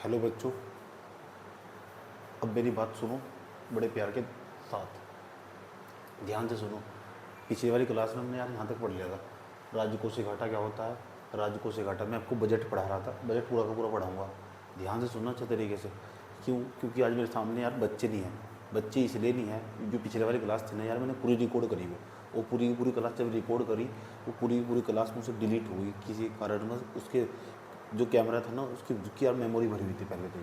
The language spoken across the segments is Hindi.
हेलो बच्चों, अब मेरी बात सुनो बड़े प्यार के साथ, ध्यान से सुनो। पिछली वाली क्लास में हमने यार यहाँ तक पढ़ लिया था राजकोषीय घाटा क्या होता है। राजकोषीय घाटा में आपको बजट पढ़ा रहा था, बजट पूरा का पूरा पढ़ाऊँगा। ध्यान से सुनना अच्छे तरीके से। क्यों? क्योंकि आज मेरे सामने यार बच्चे नहीं हैं। बच्चे इसलिए नहीं हैं, जो पिछले वाली क्लास थी ना यार, मैंने पूरी रिकॉर्ड करी वो पूरी की पूरी क्लास जब रिकॉर्ड करी, वो पूरी की पूरी क्लास मुझसे डिलीट हो गई किसी कारणवश। उसके जो कैमरा था ना, उसकी यार मेमोरी भरी हुई थी पहले से,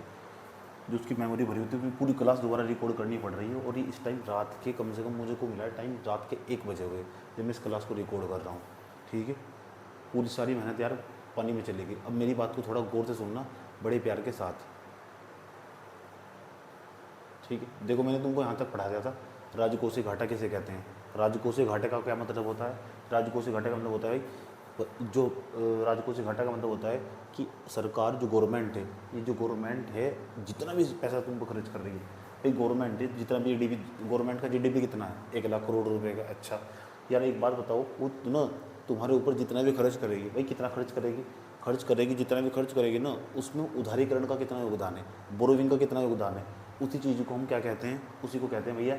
जो उसकी मेमोरी भरी होती है। पूरी क्लास दोबारा रिकॉर्ड करनी पड़ रही है। और ये इस टाइम रात के कम से कम मुझे को मिला है टाइम रात के 1 बजे हुए जब मैं इस क्लास को रिकॉर्ड कर रहा हूँ। ठीक है, पूरी सारी मेहनत यार पानी में चलेगी। अब मेरी बात को थोड़ा गौर से सुनना बड़े प्यार के साथ। ठीक है, देखो मैंने तुमको यहाँ तक पढ़ा दिया था राजकोषीय घाटा किसे कहते हैं। राजकोषीय घाटे का क्या मतलब होता है? राजकोषीय घाटे का मतलब होता है जो राजकोषीय घाटा का मतलब होता है कि सरकार जो गवर्नमेंट है, ये जो गवर्नमेंट है जितना भी पैसा तुमको खर्च कर रही है, भाई गवर्नमेंट है जितना भी जीडीपी, गवर्नमेंट का जीडीपी कितना है? 1 लाख करोड़ रुपए का। अच्छा यार एक बात बताओ, वो ना तुम्हारे ऊपर जितना भी खर्च करेगी, भाई कितना खर्च करेगी? खर्च करेगी जितना भी खर्च करेगी ना, उसमें उधारीकरण का कितना योगदान है, बोरोविंग का कितना योगदान है, उसी चीज़ को हम क्या कहते हैं? उसी को कहते हैं भैया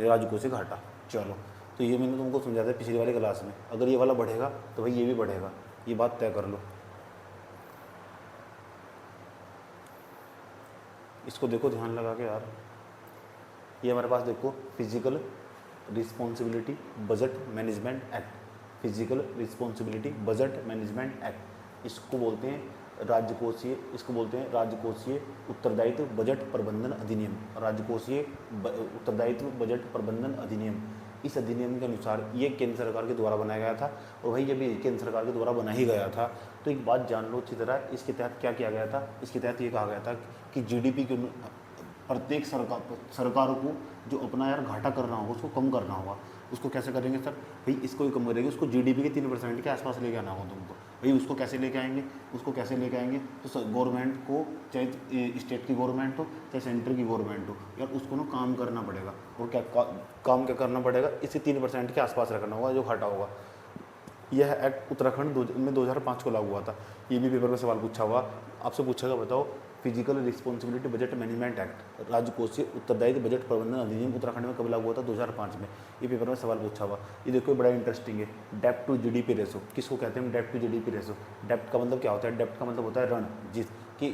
राजकोषीय घाटा। चलो, तो ये मैंने तुमको समझाया था पिछली वाली क्लास में। अगर ये वाला बढ़ेगा तो भाई ये भी बढ़ेगा, ये बात तय कर लो। इसको देखो ध्यान लगा के यार, ये हमारे पास देखो physical responsibility budget management act, physical responsibility budget management act, इसको बोलते हैं राजकोषीय, इसको बोलते हैं राजकोषीय उत्तरदायित्व बजट प्रबंधन अधिनियम, राजकोषीय उत्तरदायित्व बजट प्रबंधन अधिनियम। इस अधिनियम के अनुसार ये केंद्र सरकार के द्वारा बनाया गया था। और भाई जब ये केंद्र सरकार के द्वारा बना ही गया था तो एक बात जान लो अच्छी तरह, इसके तहत क्या किया गया था? इसके तहत ये कहा गया था कि जीडीपी के प्रत्येक सरकार को जो अपना यार घाटा करना होगा उसको कम करना होगा। उसको कैसे करेंगे सर? भाई इसको ही कम करेंगे, उसको जीडीपी के 3% के आसपास लेके आना होगा तुमको। भाई उसको कैसे लेके आएंगे? उसको कैसे लेके आएंगे? तो गवर्नमेंट को, चाहे स्टेट की गवर्नमेंट हो चाहे सेंटर की गवर्नमेंट हो, यार उसको ना काम करना पड़ेगा। और क्या काम क्या करना पड़ेगा? इसे 3% के आसपास रखना होगा जो घाटा होगा। यह एक्ट उत्तराखंड में 2005 को लागू हुआ था। ये भी पेपर में सवाल पूछा हुआ, आपसे पूछेगा बताओ physical responsibility budget management act, राजकोषीय उत्तरदायित्व बजट प्रबंधन अधिनियम उत्तराखंड में कब लागू हुआ था? 2005 में। ये पेपर में सवाल पूछा हुआ। ये देखो बड़ा इंटरेस्टिंग है, डेप्ट टू जीडीपी रेशो। किसको कहते हैं डेप्ट टू जीडीपी रेशो? डेप्ट का मतलब क्या होता है? डेप्ट का मतलब होता है ऋण, जिसकी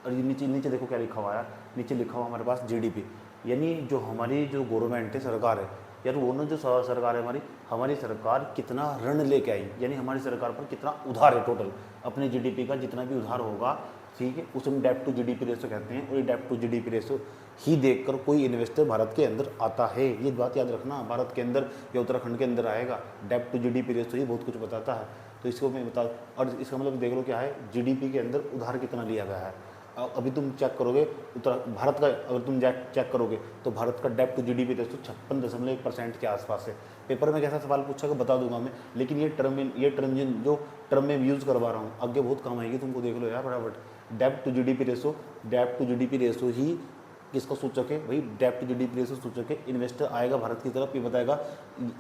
नीचे नीचे देखो क्या लिखा हुआ है, नीचे लिखा हुआ हमारे पास जीडीपी। यानी जो हमारी जो गवर्नमेंट है, सरकार है यार, वो ना जो सरकार है हमारी सरकार कितना ऋण लेके आई, यानी हमारी सरकार पर कितना उधार है टोटल, अपने जीडीपी का जितना भी उधार होगा, ठीक है, उसे हम डेप्ट टू जीडीपी रेशो कहते हैं। और ये डेप्ट टू जीडीपी रेशो ही देखकर कोई इन्वेस्टर भारत के अंदर आता है। ये बात याद रखना, भारत के अंदर या उत्तराखंड के अंदर आएगा। डेप्ट टू जीडीपी रेशो ही बहुत कुछ बताता है। तो इसको मैं बता, और इसका मतलब देख लो क्या है, जीडीपी के अंदर उधार कितना लिया गया है। अभी तुम चेक करोगे भारत का, अगर तुम चेक करोगे तो भारत का डेप्ट टू जीडीपी रेशो 56.1% के आसपास है। पेपर में कैसा सवाल पूछा बता दूंगा मैं, लेकिन ये टर्म जो टर्म में यूज़ करवा रहा हूँ आगे बहुत काम आएगी तुमको, देख लो यार फटाफट। डेप्ट टू जीडीपी रेशो, डेप्ट टू जीडीपी रेशो ही किसका सूचक है भाई? डेप्ट टू जीडीपी रेशो सूचक है। इन्वेस्टर आएगा भारत की तरफ, ये बताएगा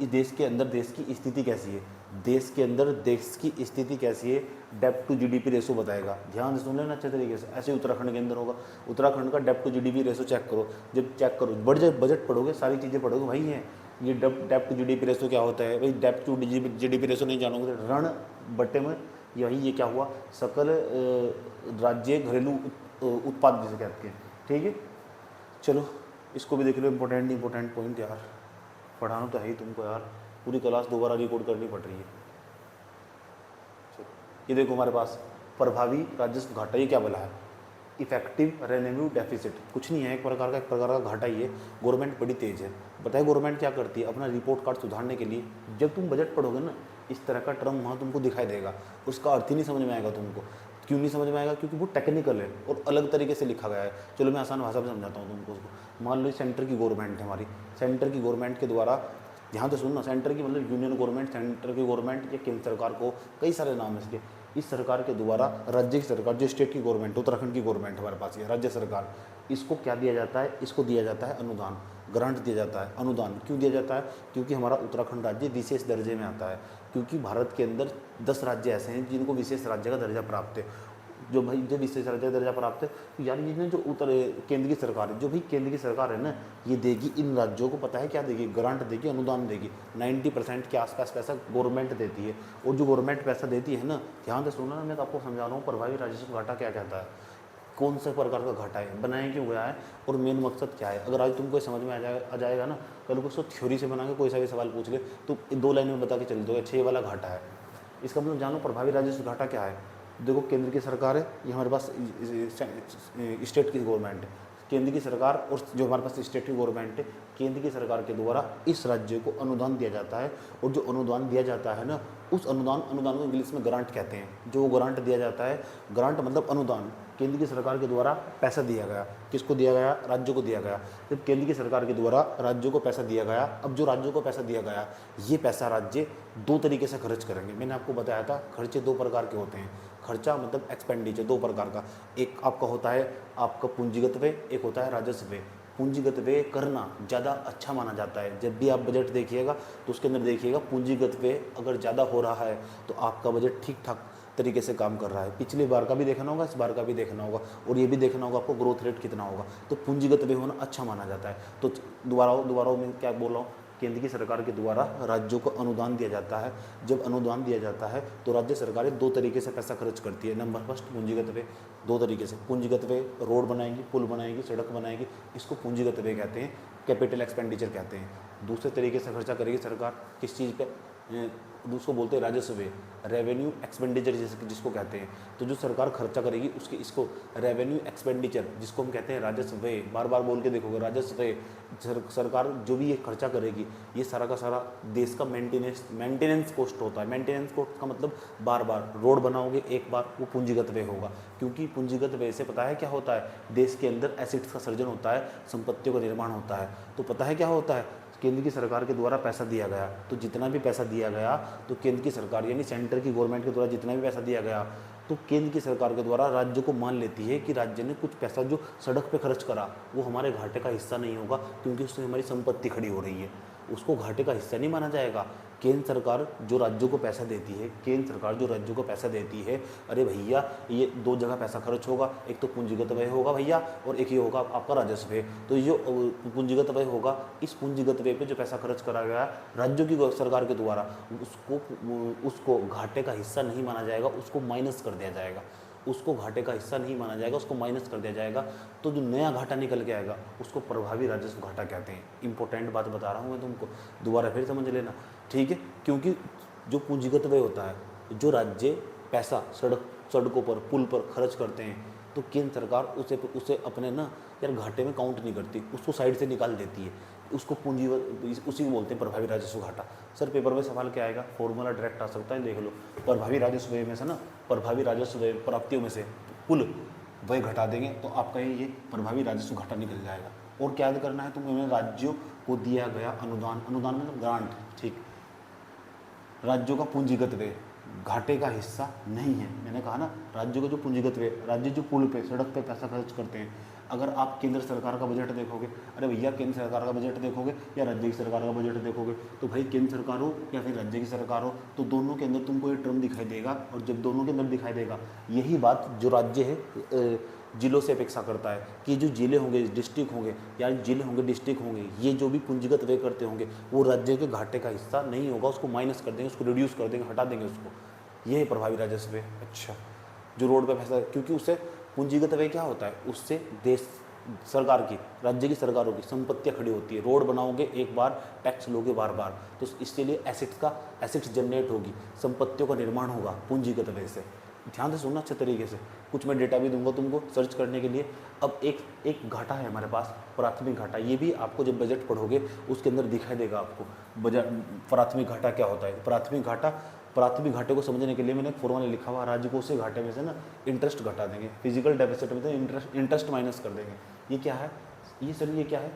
इस देश के अंदर देश की स्थिति कैसी है, देश के अंदर देश की स्थिति कैसी है, डेप्ट टू जीडीपी रेशो बताएगा। ध्यान से सुन लेना अच्छे तरीके से। ऐसे उत्तराखंड के अंदर होगा, उत्तराखंड का डेप्ट टू जीडीपी रेशो चेक करो। जब चेक करो, बजट पढ़ोगे, सारी चीज़ें पढ़ोगे भाई। है ये डेप्ट टू जीडीपी रेशो क्या होता है भाई? डेप्ट टू जीडीपी रेशो नहीं जानोगे, ऋण बट्टे में यही ये क्या हुआ, सकल राज्य घरेलू उत्पाद जिसे कहते हैं। ठीक है, चलो इसको भी देख लो, इंपॉर्टेंट पॉइंट यार, पढ़ाना तो है ही तुमको यार, पूरी क्लास दोबारा रिकॉर्ड करनी पड़ रही है। ये देखो हमारे पास प्रभावी राजस्व घाटा, ये क्या बोला है? Effective revenue deficit. कुछ नहीं है, एक प्रकार का घाटा ही है। गवर्नमेंट बड़ी तेज है। बताए गवर्नमेंट क्या करती है अपना रिपोर्ट कार्ड सुधारने के लिए? जब तुम बजट पढ़ोगे ना, इस तरह का टर्म वहाँ तुमको दिखाई देगा, उसका अर्थ ही नहीं समझ में आएगा तुमको। क्यों नहीं समझ में आएगा? क्योंकि वो टेक्निकल है और अलग तरीके से लिखा गया है। चलो मैं आसान भाषा में समझाता हूँ तुमको उसको। मान लो सेंटर की गवर्नमेंट है हमारी, सेंटर की गवर्नमेंट के द्वारा, ध्यान से सुनना, सेंटर की मतलब यूनियन गवर्नमेंट, सेंटर की गवर्नमेंट या केंद्र सरकार को, कई सारे नाम है इसके। इस सरकार के द्वारा राज्य की सरकार, जो स्टेट की गवर्नमेंट, उत्तराखंड की गवर्नमेंट हमारे पास ये राज्य सरकार, इसको क्या दिया जाता है? इसको दिया जाता है अनुदान, ग्रांट दिया जाता है। अनुदान क्यों दिया जाता है? क्योंकि हमारा उत्तराखंड राज्य विशेष दर्जे में आता है। क्योंकि भारत के अंदर 10 राज्य ऐसे हैं जिनको विशेष राज्य का दर्जा प्राप्त है। जो भाई जब इससे राज्य दर्जा प्राप्त है, तो यार ये ना जो केंद्र की सरकार है, जो भाई केंद्र की सरकार है ना, ये देगी इन राज्यों को, पता है क्या देगी, ग्रांट देगी, अनुदान देगी। 90% के आसपास पैसा गवर्नमेंट देती है। और जो गवर्नमेंट पैसा देती है ना, ध्यान से सुनना ना, मैं तो आपको समझा रहा हूँ प्रभावी राजस्व घाटा क्या कहता है, कौन से प्रकार का घाटा है, बनाया क्यों गया है, और मेन मकसद क्या है। अगर आज तुमको समझ में आ जाएगा ना, कल को उसको थ्योरी से बना के कोई सा भी सवाल पूछ ले तो 2 लाइन में बता के चल दोगे 6 वाला घाटा है। इसका मतलब जानो प्रभावी राजस्व घाटा क्या है। देखो केंद्र की सरकार है, ये हमारे पास स्टेट की गवर्नमेंट है, केंद्र की सरकार और जो हमारे पास स्टेट की गवर्नमेंट है, केंद्र की सरकार के द्वारा इस राज्य को अनुदान दिया जाता है। और जो अनुदान दिया जाता है ना, उस अनुदान को इंग्लिश में ग्रांट कहते हैं। जो ग्रांट दिया जाता है, ग्रांट मतलब अनुदान, केंद्र की सरकार के द्वारा पैसा दिया गया। किसको दिया गया, राज्यों को दिया गया। जब केंद्र की सरकार के द्वारा राज्यों को पैसा दिया गया, अब जो राज्यों को पैसा दिया गया, ये पैसा राज्य 2 तरीके से खर्च करेंगे। मैंने आपको बताया था खर्चे 2 प्रकार के होते हैं। खर्चा मतलब एक्सपेंडिचर 2 प्रकार का, एक आपका होता है आपका पूंजीगत व्यय, एक होता है राजस्व व्यय। पूंजीगत व्यय करना ज़्यादा अच्छा माना जाता है। जब भी आप बजट देखिएगा तो उसके अंदर देखिएगा पूंजीगत व्यय अगर ज़्यादा हो रहा है तो आपका बजट ठीक ठाक तरीके से काम कर रहा है। पिछली बार का भी देखना होगा, इस बार का भी देखना होगा, और ये भी देखना होगा आपको ग्रोथ रेट कितना होगा। तो पूंजीगत व्यय होना अच्छा माना जाता है। तो दोबारा मैं क्या बोल रहा हूँ, केंद्र की सरकार के द्वारा राज्यों को अनुदान दिया जाता है। जब अनुदान दिया जाता है तो राज्य सरकारें 2 तरीके से पैसा खर्च करती है। नंबर फर्स्ट पूंजीगत व्यय, 2 तरीके से। पूंजीगत व्यय रोड बनाएगी, पुल बनाएगी, सड़क बनाएगी, इसको पूंजीगत व्यय कहते हैं, कैपिटल एक्सपेंडिचर कहते हैं। दूसरे तरीके से खर्चा करेगी सरकार किस चीज़ पे, उसको बोलते हैं राजस्व व्यय, रेवेन्यू एक्सपेंडिचर जिसको कहते हैं। तो जो सरकार खर्चा करेगी उसके इसको रेवेन्यू एक्सपेंडिचर जिसको हम कहते हैं राजस्व व्यय, बार बार बोल के देखोगे राजस्व व्यय। सरकार जो भी ये खर्चा करेगी, ये सारा का सारा देश का मेंटेनेंस कॉस्ट होता है। मेंटेनेंस कॉस्ट का मतलब बार बार रोड बनाओगे एक बार, वो पूंजीगत व्यय होगा। क्योंकि पूंजीगत व्यय से पता है क्या होता है, देश के अंदर एसेट्स का सृजन होता है, संपत्तियों का निर्माण होता है। तो पता है क्या होता है, केंद्र की सरकार के द्वारा पैसा दिया गया, तो जितना भी पैसा दिया गया, तो केंद्र की सरकार यानी सेंटर की गवर्नमेंट के द्वारा जितना भी पैसा दिया गया, तो केंद्र की सरकार के द्वारा राज्य को मान लेती है कि राज्य ने कुछ पैसा जो सड़क पे खर्च करा वो हमारे घाटे का हिस्सा नहीं होगा, क्योंकि उससे हमारी संपत्ति खड़ी हो रही है, उसको घाटे का हिस्सा नहीं माना जाएगा। केंद्र सरकार जो राज्यों को पैसा देती है, केंद्र सरकार जो राज्यों को पैसा देती है, अरे भैया ये 2 जगह पैसा खर्च होगा, एक तो पूंजीगत व्यय होगा भैया, और एक ये होगा आपका राजस्व व्यय। तो ये जो पूंजीगत व्यय होगा, इस पूंजीगत व्यय पे जो पैसा खर्च करा गया राज्यों की सरकार के द्वारा, उसको घाटे का हिस्सा नहीं माना जाएगा, उसको माइनस कर दिया जाएगा। उसको घाटे का हिस्सा नहीं माना जाएगा, उसको माइनस कर दिया जाएगा। तो जो नया घाटा निकल के आएगा उसको प्रभावी राजस्व घाटा कहते हैं। इंपॉर्टेंट बात बता रहा हूँ मैं तुमको, दोबारा फिर समझ लेना, ठीक है। क्योंकि जो पूंजीगत व्यय होता है, जो राज्य पैसा सड़कों पर, पुल पर खर्च करते हैं, तो केंद्र सरकार उसे अपने ना यार घाटे में काउंट नहीं करती, उसको साइड से निकाल देती है। उसको उसी को बोलते हैं प्रभावी राजस्व घाटा। सर पेपर में सवाल क्या आएगा, फॉर्मूला डायरेक्ट आ सकता है, देख लो। प्रभावी राजस्व व्यय में से ना, प्रभावी राजस्व व्यय प्राप्तियों में से कुल व्यय घटा देंगे तो आपका ये प्रभावी राजस्व घाटा निकल जाएगा। और क्या याद करना है तुम्हें, राज्यों को दिया गया अनुदान, अनुदान मतलब ग्रांट, ठीक। राज्यों का पूंजीगत व्यय घाटे का हिस्सा नहीं है। मैंने कहा ना, राज्यों का जो पूंजीगत व्यय, राज्य जो पुल पे, सड़क पे पैसा खर्च करते हैं, अगर आप केंद्र सरकार का बजट देखोगे, अरे भैया केंद्र सरकार का बजट देखोगे या राज्य की सरकार का बजट देखोगे, तो भाई केंद्र सरकार हो या फिर राज्य की सरकार हो, तो दोनों के अंदर तुमको ये टर्म दिखाई देगा। और जब दोनों के अंदर दिखाई देगा, यही बात जो राज्य है जिलों से अपेक्षा करता है कि जो जिले होंगे, डिस्ट्रिक्ट होंगे, या जिले होंगे, डिस्ट्रिक्ट होंगे, ये जो भी पूंजीगत व्यय करते होंगे वो राज्य के घाटे का हिस्सा नहीं होगा, उसको माइनस कर देंगे, उसको रिड्यूस कर देंगे, हटा देंगे उसको। ये है प्रभावी राजस्व व्यय। अच्छा, जो रोड पे पैसा, क्योंकि उससे पूंजीगत व्यय क्या होता है, उससे देश सरकार की, राज्य की सरकारों की संपत्तियां खड़ी होती है। रोड बनाओगे एक बार, टैक्स लोगे बार बार, तो इसके लिए एसेट्स जनरेट होगी, संपत्तियों का निर्माण होगा पूंजीगत व्यय से। ध्यान से सुनना अच्छे तरीके से, कुछ मैं डेटा भी दूंगा तुमको सर्च करने के लिए। अब एक घाटा है हमारे पास, प्राथमिक घाटा। ये भी आपको जब बजट पढ़ोगे उसके अंदर दिखाई देगा आपको बजट प्राथमिक घाटा क्या होता है। प्राथमिक घाटे को समझने के लिए मैंने फॉर्मूला लिखा हुआ, राजकोषीय घाटे में से ना इंटरेस्ट घटा देंगे, फिजिकल डेफिसिट में से इंटरेस्ट माइनस कर देंगे। ये क्या है, ये सर ये क्या है,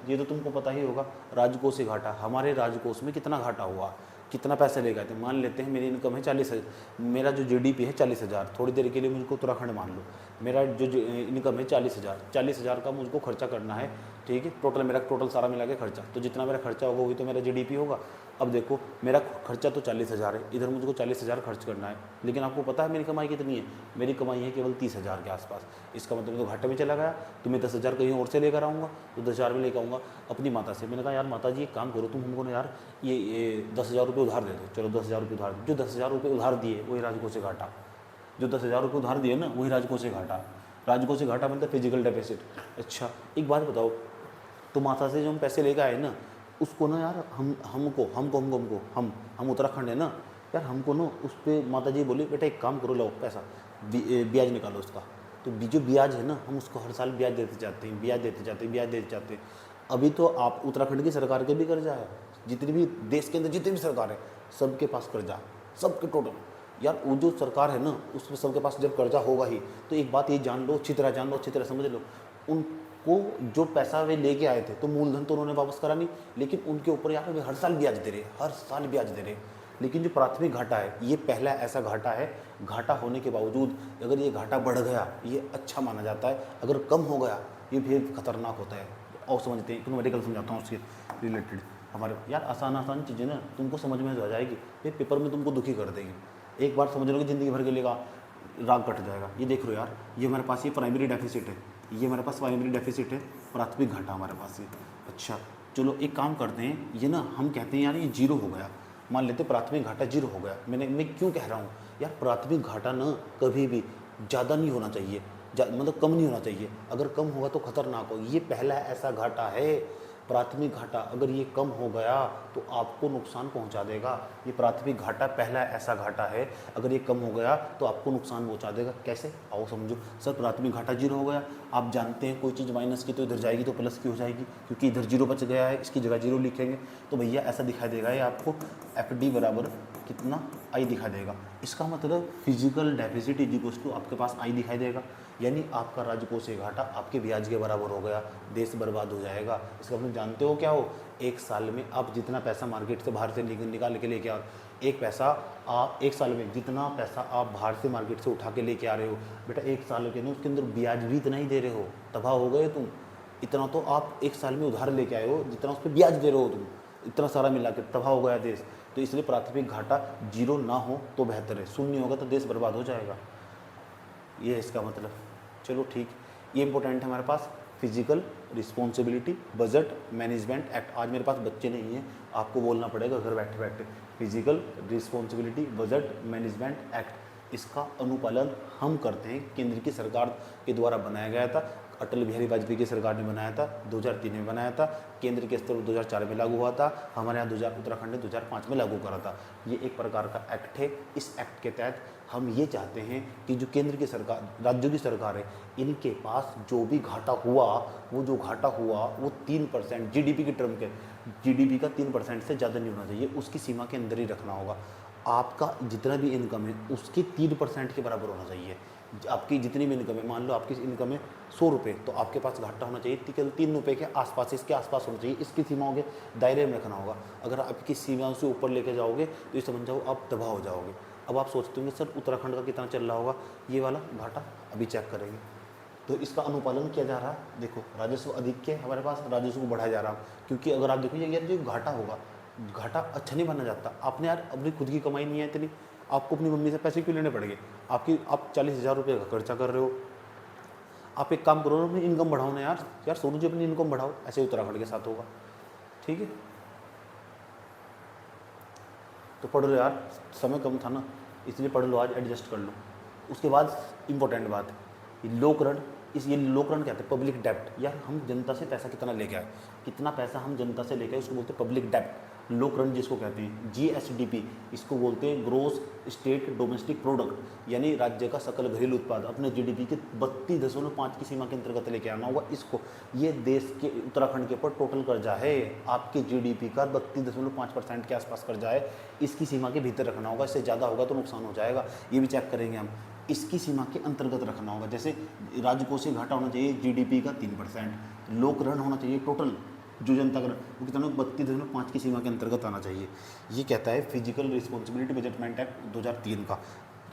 ये तो तुमको पता ही होगा, राजकोषीय घाटा। हमारे राजकोष में कितना घाटा हुआ, कितना पैसे ले गए थे। मान लेते हैं मेरी इनकम है 40,000, मेरा जो जीडीपी है 40,000, थोड़ी देर के लिए मुझको उत्तराखंड मान लो, मेरा जो इनकम है 40,000 का मुझको खर्चा करना है, ठीक है। मेरा टोटल सारा मिला के खर्चा, तो जितना मेरा खर्चा होगा वही तो मेरा जीडीपी होगा। अब देखो मेरा खर्चा तो 40,000 है, इधर मुझको 40,000 खर्च करना है, लेकिन आपको पता है मेरी कमाई कितनी है, मेरी कमाई है केवल 30,000 के आसपास। इसका मतलब तो घाटे में चला गया। तो मैं 10,000 कहीं और से लेकर आऊँगा, तो 10,000 में लेकर आऊँगा अपनी माता से। मैंने कहा यार माता जी एक काम करो, तुम हमको ना यार ये 10,000 रुपये उधार दे दो। चलो 10,000 रुपये उधार, जो 10,000 रुपये उधार दिए वही राजकोषीय घाटा, जो 10,000 रुपये उधार दिए ना वही राजकोषीय घाटा। राजकोषीय घाटा मतलब फिजिकल डेफिसिट। अच्छा एक बात बताओ, तो माता से जो हम पैसे लेकर आए ना, उसको ना यार हम उत्तराखंड है ना यार, हमको ना उस पर माता जी बोली बेटा एक काम करो, लो पैसा ब्याज निकालो उसका। तो जो ब्याज है ना हम उसको हर साल ब्याज देते जाते हैं, ब्याज देते जाते हैं। अभी तो आप उत्तराखंड की सरकार के भी कर्जा है, जितनी भी देश के अंदर जितनी भी सरकार है सबके पास कर्जा, सबके टोटल। यार वो जो सरकार है ना उसमें सबके पास जब कर्जा होगा ही, तो एक बात ये जान लो, अच्छी तरह जान लो, अच्छी तरह समझ लो, उनको जो पैसा वे लेके आए थे तो मूलधन तो उन्होंने वापस करा नहीं, लेकिन उनके ऊपर यार वे हर साल ब्याज दे रहे, हर साल ब्याज दे रहे। लेकिन जो प्राथमिक घाटा है ये पहला ऐसा घाटा है, घाटा होने के बावजूद अगर ये घाटा बढ़ गया ये अच्छा माना जाता है, अगर कम हो गया ये फिर खतरनाक होता है। और समझते हैं, क्योंकि मेडिकल समझाता हूँ उसके रिलेटेड। हमारे यार आसान चीज़ें ना तुमको समझ में आ जाएगी, ये पेपर में तुमको दुखी कर देगी। एक बार समझ लो कि ज़िंदगी भर के लिए राग कट जाएगा। ये देख लो यार, ये हमारे पास ये प्राइमरी डेफिसिट है, ये हमारे पास प्राइमरी डेफिसिट है, प्राथमिक घाटा हमारे पास ये। अच्छा चलो एक काम करते हैं, ये ना हम कहते हैं यार ये जीरो हो गया, मान लेते प्राथमिक घाटा जीरो हो गया। मैं क्यों कह रहा हूँ यार, प्राथमिक घाटा ना कभी भी ज़्यादा नहीं होना चाहिए, मतलब कम नहीं होना चाहिए। अगर कम होगा तो खतरनाक हो। ये पहला ऐसा घाटा है, प्राथमिक घाटा अगर ये कम हो गया तो आपको नुकसान पहुंचा देगा। ये प्राथमिक घाटा पहला ऐसा घाटा है, अगर ये कम हो गया तो आपको नुकसान पहुंचा देगा। कैसे, आओ समझो। सर प्राथमिक घाटा जीरो हो गया, आप जानते हैं कोई चीज़ माइनस की तो इधर जाएगी तो प्लस की हो जाएगी, क्योंकि इधर जीरो बच गया है, इसकी जगह जीरो लिखेंगे तो भैया ऐसा दिखाई देगा, ये आपको FD बराबर कितना I दिखा देगा। इसका मतलब physical deficit is equals to आपके पास I दिखाई देगा, यानी आपका राजकोषीय घाटा आपके ब्याज के बराबर हो गया, देश बर्बाद हो जाएगा। इसका मतलब जानते हो क्या हो, एक साल में आप जितना पैसा मार्केट से बाहर से निकाल के लेके आ, एक साल में जितना पैसा आप बाहर से मार्केट से उठा के लेके आ रहे हो बेटा, एक साल के अंदर उसके अंदर ब्याज भी इतना ही दे रहे हो, तबाह हो गए तुम। इतना तो आप एक साल में उधार लेके आए हो, जितना उस पर ब्याज दे रहे हो तुम, इतना सारा मिला के तबाह हो गया देश। तो इसलिए प्राथमिक घाटा जीरो ना हो तो बेहतर है, शून्य होगा तो देश बर्बाद हो जाएगा, ये है इसका मतलब। चलो ठीक, ये इंपॉर्टेंट है हमारे पास, physical responsibility budget management act. आज मेरे पास बच्चे नहीं हैं, आपको बोलना पड़ेगा घर बैठे बैठे। Physical responsibility budget management act, इसका अनुपालन हम करते हैं, केंद्र की सरकार के द्वारा बनाया गया था, अटल बिहारी वाजपेयी की सरकार ने बनाया था, 2003 में बनाया था, केंद्र के स्तर पर 2004 में लागू हुआ था, हमारे यहाँ उत्तराखंड ने 2005 में लागू करा था। ये एक प्रकार का एक्ट है। इस एक्ट के तहत हम ये चाहते हैं कि जो केंद्र की सरकार, राज्यों की सरकार है, इनके पास जो भी घाटा हुआ, वो जो घाटा हुआ वो 3% GDP की टर्म के, GDP का 3% से ज़्यादा नहीं होना चाहिए, उसकी सीमा के अंदर ही रखना होगा। आपका जितना भी इनकम है उसके 3% के बराबर होना चाहिए। आपकी जितनी भी इनकम है, मान लो आपकी इनकम है 100 रुपये, तो आपके पास घाटा होना चाहिए केवल 3 रुपये के आसपास, इसके आसपास होना चाहिए, इसकी सीमाओं के दायरे में रखना होगा। अगर आपकी सीमाओं से ऊपर लेके जाओगे तो ये समझ जाओ आप तबाह हो जाओगे। अब आप सोचते होंगे सर उत्तराखंड का कितना चल रहा होगा ये वाला घाटा, अभी चेक करेंगे। तो इसका अनुपालन किया जा रहा है, देखो राजस्व अधिक के हमारे पास राजस्व को बढ़ाया जा रहा है, क्योंकि अगर आप देखो यार जो घाटा होगा, घाटा अच्छा नहीं बनना चाहता। आपने यार अपनी खुद की कमाई नहीं है इतनी, आपको अपनी मम्मी से पैसे क्यों लेने पड़ेंगे? आप 40,000 रुपये का खर्चा कर रहे हो, आप एक काम करो ना, अपनी इनकम बढ़ाओ ना यार सोनू जी, अपनी इनकम बढ़ाओ। ऐसे उत्तराखंड के साथ होगा, ठीक है। तो पढ़ लो यार, समय कम था ना इसलिए पढ़ लो, आज एडजस्ट कर लो। उसके बाद इंपॉर्टेंट बात, लोक ऋण, ये लोक ऋण कहते हैं पब्लिक डेप्ट। यार हम जनता से पैसा कितना लेके आए, कितना पैसा हम जनता से लेके आए उसको बोलते हैं पब्लिक डेप्ट। लोक ऋण जिसको कहते हैं, GSDP इसको बोलते हैं, ग्रोस स्टेट डोमेस्टिक प्रोडक्ट, यानी राज्य का सकल घरेलू उत्पाद अपने GDP के 32.5 की सीमा के अंतर्गत लेके आना होगा इसको। ये देश के उत्तराखंड के ऊपर टोटल कर्जा है, आपके GDP का 32.5% के आसपास कर्जा है, इसकी सीमा के भीतर रखना होगा, इससे ज़्यादा होगा तो नुकसान हो जाएगा। ये भी चेक करेंगे हम, इसकी सीमा के अंतर्गत रखना होगा। जैसे राजकोषीय घाटा होना चाहिए GDP का 3%, लोक ऋण होना चाहिए टोटल जो जनता का वो कितना 32.5 की सीमा के अंतर्गत आना चाहिए। ये कहता है फिजिकल रिस्पॉन्सिबिलिटी बजटमेंट एक्ट 2003 का,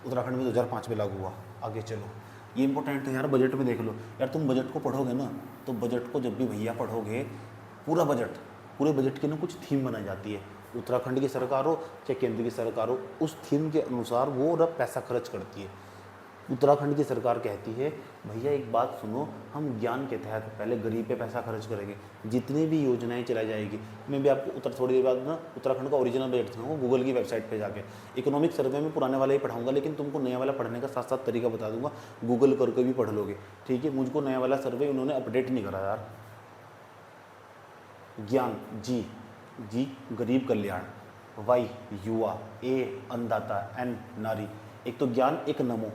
उत्तराखंड में 2005 में लागू हुआ। आगे चलो, ये इंपॉर्टेंट है यार, बजट में देख लो यार, तुम बजट को पढ़ोगे ना तो बजट को जब भी भैया पढ़ोगे, पूरे बजट के ना कुछ थीम बनाई जाती है, उत्तराखंड की सरकार हो चाहे केंद्र की सरकार हो, उस थीम के अनुसार वो रब पैसा खर्च करती है। उत्तराखंड की सरकार कहती है भैया एक बात सुनो, हम ज्ञान के तहत पहले गरीब पे पैसा खर्च करेंगे, जितनी भी योजनाएं चलाई जाएगी। मैं भी आपको थोड़ी देर बाद ना उत्तराखंड का ओरिजिनल बजट दिखाऊंगा गूगल की वेबसाइट पे जाके। इकोनॉमिक सर्वे में पुराने वाला ही पढ़ाऊंगा, लेकिन तुमको नया वाला पढ़ने का साथ साथ तरीका बता दूंगा, गूगल करके भी पढ़ लोगे, ठीक है। मुझको नया वाला सर्वे उन्होंने अपडेट नहीं करा यार। ज्ञान, जी जी गरीब कल्याण, वाई युवा, ए अन्नदाता, एन नारी। एक तो ज्ञान एक नमो,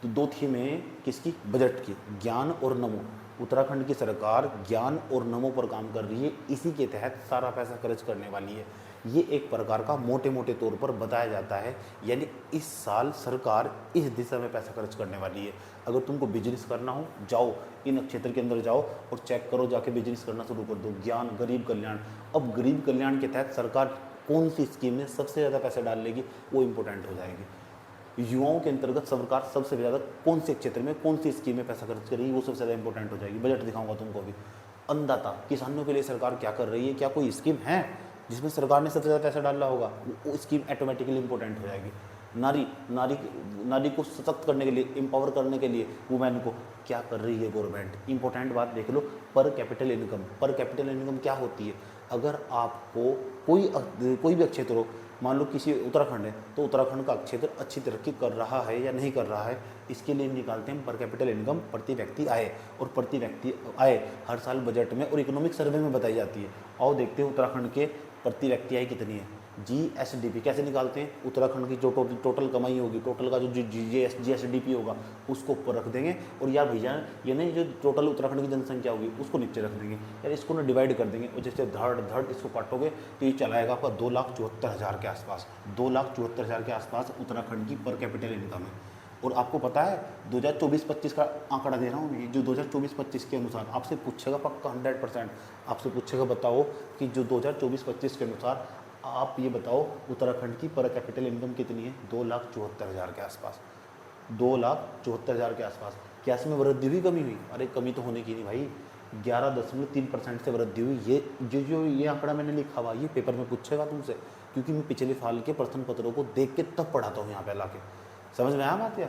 तो दो थीम है किसकी, बजट की, ज्ञान और नमो। उत्तराखंड की सरकार ज्ञान और नमो पर काम कर रही है, इसी के तहत सारा पैसा खर्च करने वाली है। ये एक प्रकार का मोटे मोटे तौर पर बताया जाता है, यानी इस साल सरकार इस दिशा में पैसा खर्च करने वाली है। अगर तुमको बिजनेस करना हो जाओ इन क्षेत्र के अंदर जाओ और चेक करो, जाके बिजनेस करना शुरू कर दो। ज्ञान, गरीब कल्याण। अब गरीब कल्याण के तहत सरकार कौन सी स्कीम में सबसे ज़्यादा पैसा डाल लेगी वो इंपॉर्टेंट हो जाएगी। युवाओं के अंतर्गत सरकार सबसे ज़्यादा कौन से क्षेत्र में कौन सी स्कीम में पैसा खर्च करेगी वो सबसे ज़्यादा इंपॉर्टेंट हो जाएगी। बजट दिखाऊंगा तुमको भी। अन्नदाता, किसानों के लिए सरकार क्या कर रही है, क्या कोई स्कीम है जिसमें सरकार ने सबसे ज़्यादा पैसा डाला होगा, वो स्कीम ऑटोमेटिकली इंपॉर्टेंट हो जाएगी। नारी, नारी को सशक्त करने के लिए, एम्पावर करने के लिए वुमेन को क्या कर रही है गवर्नमेंट, इंपॉर्टेंट बात देख लो। पर कैपिटल इनकम, पर कैपिटल इनकम क्या होती है। अगर आपको कोई भी क्षेत्र हो, मान लो किसी उत्तराखंड है तो उत्तराखंड का क्षेत्र अच्छी तरक्की कर रहा है या नहीं कर रहा है, इसके लिए निकालते हैं पर कैपिटल इनकम, प्रति व्यक्ति आय। और प्रति व्यक्ति आय हर साल बजट में और इकोनॉमिक सर्वे में बताई जाती है। आओ देखते हैं उत्तराखंड के प्रति व्यक्ति आय कितनी है। GSDP कैसे निकालते हैं, उत्तराखंड की जो टोटल कमाई होगी, टोटल का जो GSDP होगा उसको ऊपर रख देंगे, और यार भैया ये नहीं जो टोटल उत्तराखंड की जनसंख्या होगी उसको नीचे रख देंगे यार, इसको ना डिवाइड कर देंगे, और जैसे धड़ धड़ इसको काटोगे तो ये चलाएगा आपका 2,74,000 के आसपास। 2,74,000 के आसपास उत्तराखंड की पर कैपिटल इनकम है। और आपको पता है 2024-25 का आंकड़ा दे रहा हूँ मैं, जो 2024-25 के अनुसार आपसे पूछेगा पक्का 100%, आपसे पूछेगा बताओ कि जो 2024-25 के अनुसार आप ये बताओ उत्तराखंड की पर कैपिटल इनकम कितनी है। 2,74,000 के आसपास, 2,74,000 के आसपास। क्या इसमें वृद्धि हुई, कमी हुई? अरे कमी तो होने की नहीं भाई, 11.3% से वृद्धि हुई। ये ये आंकड़ा मैंने लिखा हुआ ये पेपर में पूछेगा तुमसे, क्योंकि मैं पिछले साल के प्रश्न पत्रों को देख के तब पढ़ाता हूँ यहाँ पे लाके। समझ में आया बात? या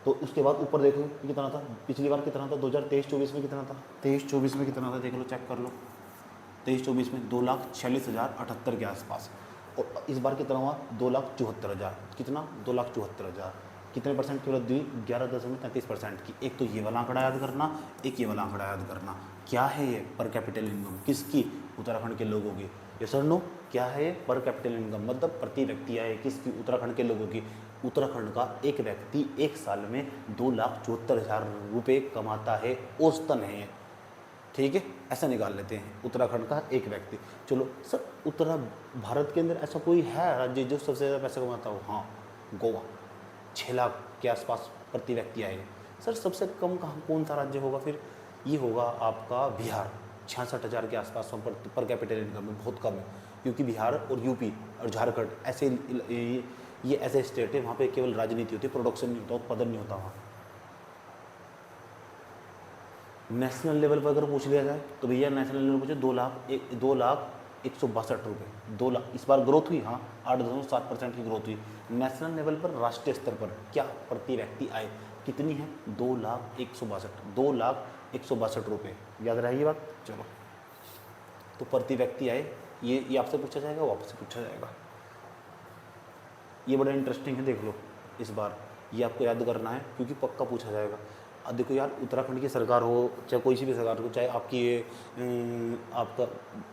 तो उसके बाद ऊपर देखो कितना था, पिछली बार कितना था, 2023-24 में कितना था, 23-24 में कितना था देख लो, चेक कर लो। 23-24 में 2,46,078 के आसपास, और इस बार कितना हुआ 2,74,000। कितना? 2,74,000। कितने परसेंट की वृद्धि हुई? 11.33% की। एक तो ये वाला आंकड़ा याद करना, एक ये वाला आंकड़ा याद करना। क्या है ये पर कैपिटल इनकम, किसकी? उत्तराखंड के लोगों की। यस और नो? क्या है ये पर कैपिटल इनकम, मतलब प्रति व्यक्ति आय किसकी? उत्तराखंड के लोगों की। उत्तराखंड का एक व्यक्ति एक साल में 2,74,000 रुपये कमाता है, औसतन है, ठीक है, ऐसा निकाल लेते हैं उत्तराखंड का एक व्यक्ति। चलो सर, उत्तर भारत के अंदर ऐसा कोई है राज्य जो सबसे ज़्यादा पैसा कमाता हो? हाँ, गोवा, 6 लाख के आसपास प्रति व्यक्ति आएगा। सर सबसे कम कहाँ कौन सा राज्य होगा फिर? ये होगा आपका बिहार, 66,000 के आसपास पर कैपिटल इनकम में, बहुत कम है, क्योंकि बिहार और यूपी और झारखंड ऐसे ये ऐसे स्टेट है वहाँ पे केवल राजनीति होती है, प्रोडक्शन नहीं होता, उत्पादन नहीं होता वहाँ। नेशनल लेवल पर अगर पूछ लिया जाए तो भैया नेशनल लेवल पूछे 2,01,62 रुपये, 2 लाख। इस बार ग्रोथ हुई, हाँ 8.7% की ग्रोथ हुई। नेशनल लेवल पर, राष्ट्रीय स्तर पर क्या प्रति व्यक्ति आय कितनी है? 2,01,62 रुपये। याद रहेगी बात? चलो, तो प्रति व्यक्ति आय ये आपसे पूछा जाएगा, वापस पूछा जाएगा। ये बड़ा इंटरेस्टिंग है, देख लो इस बार, ये आपको याद करना है क्योंकि पक्का पूछा जाएगा। अब देखो यार, उत्तराखंड की सरकार हो चाहे कोई सी भी सरकार हो, चाहे आपकी आपका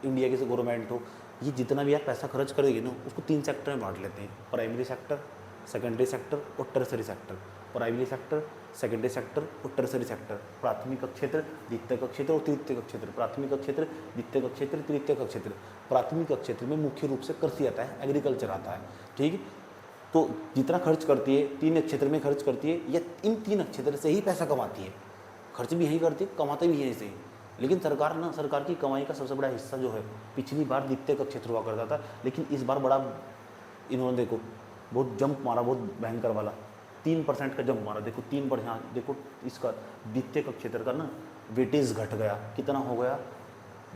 इंडिया की गवर्नमेंट हो, ये जितना भी यार पैसा खर्च करेगी ना उसको 3 सेक्टर में बांट लेते हैं, प्राइमरी सेक्टर, सेकेंडरी सेक्टर और tertiary sector. Primary sector, secondary sector और टर्सरी सेक्टर। प्राथमिक क्षेत्र, द्वितीयक क्षेत्र और तृतीयक क्षेत्र। प्राथमिक क्षेत्र, द्वितीयक क्षेत्र, तृतीयक क्षेत्र। प्राथमिक क्षेत्र में मुख्य रूप से कृषि आता है, एग्रीकल्चर आता है, ठीक है। तो जितना खर्च करती है 3 क्षेत्र में खर्च करती है, या इन 3 क्षेत्र से ही पैसा कमाती है। खर्च भी यही करती है, कमाते भी यहीं से ही। लेकिन सरकार की कमाई का सबसे बड़ा हिस्सा जो है, पिछली बार द्वितीयक क्षेत्र हुआ करता था, लेकिन इस बार बड़ा इन्होंने देखो बहुत जंप मारा, बहुत भयंकर वाला 3% का जंप मारा। देखो 3%, यहाँ देखो इसका द्वितीयक क्षेत्र का ना वेटेज घट गया, कितना हो गया?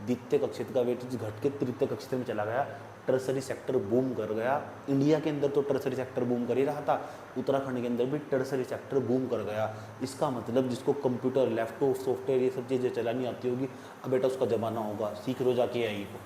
द्वितीयक क्षेत्र का वेटेज घट के तृतीयक क्षेत्र में चला गया। टर्सरी सेक्टर बूम कर गया। इंडिया के अंदर तो टर्सरी सेक्टर बूम कर ही रहा था, उत्तराखंड के अंदर भी टर्सरी सेक्टर बूम कर गया। इसका मतलब जिसको कंप्यूटर, लैपटॉप, सॉफ्टवेयर ये सब चीज़ें चलानी आती होगी, अब बेटा उसका ज़माना होगा, सीख लो जाके आई को।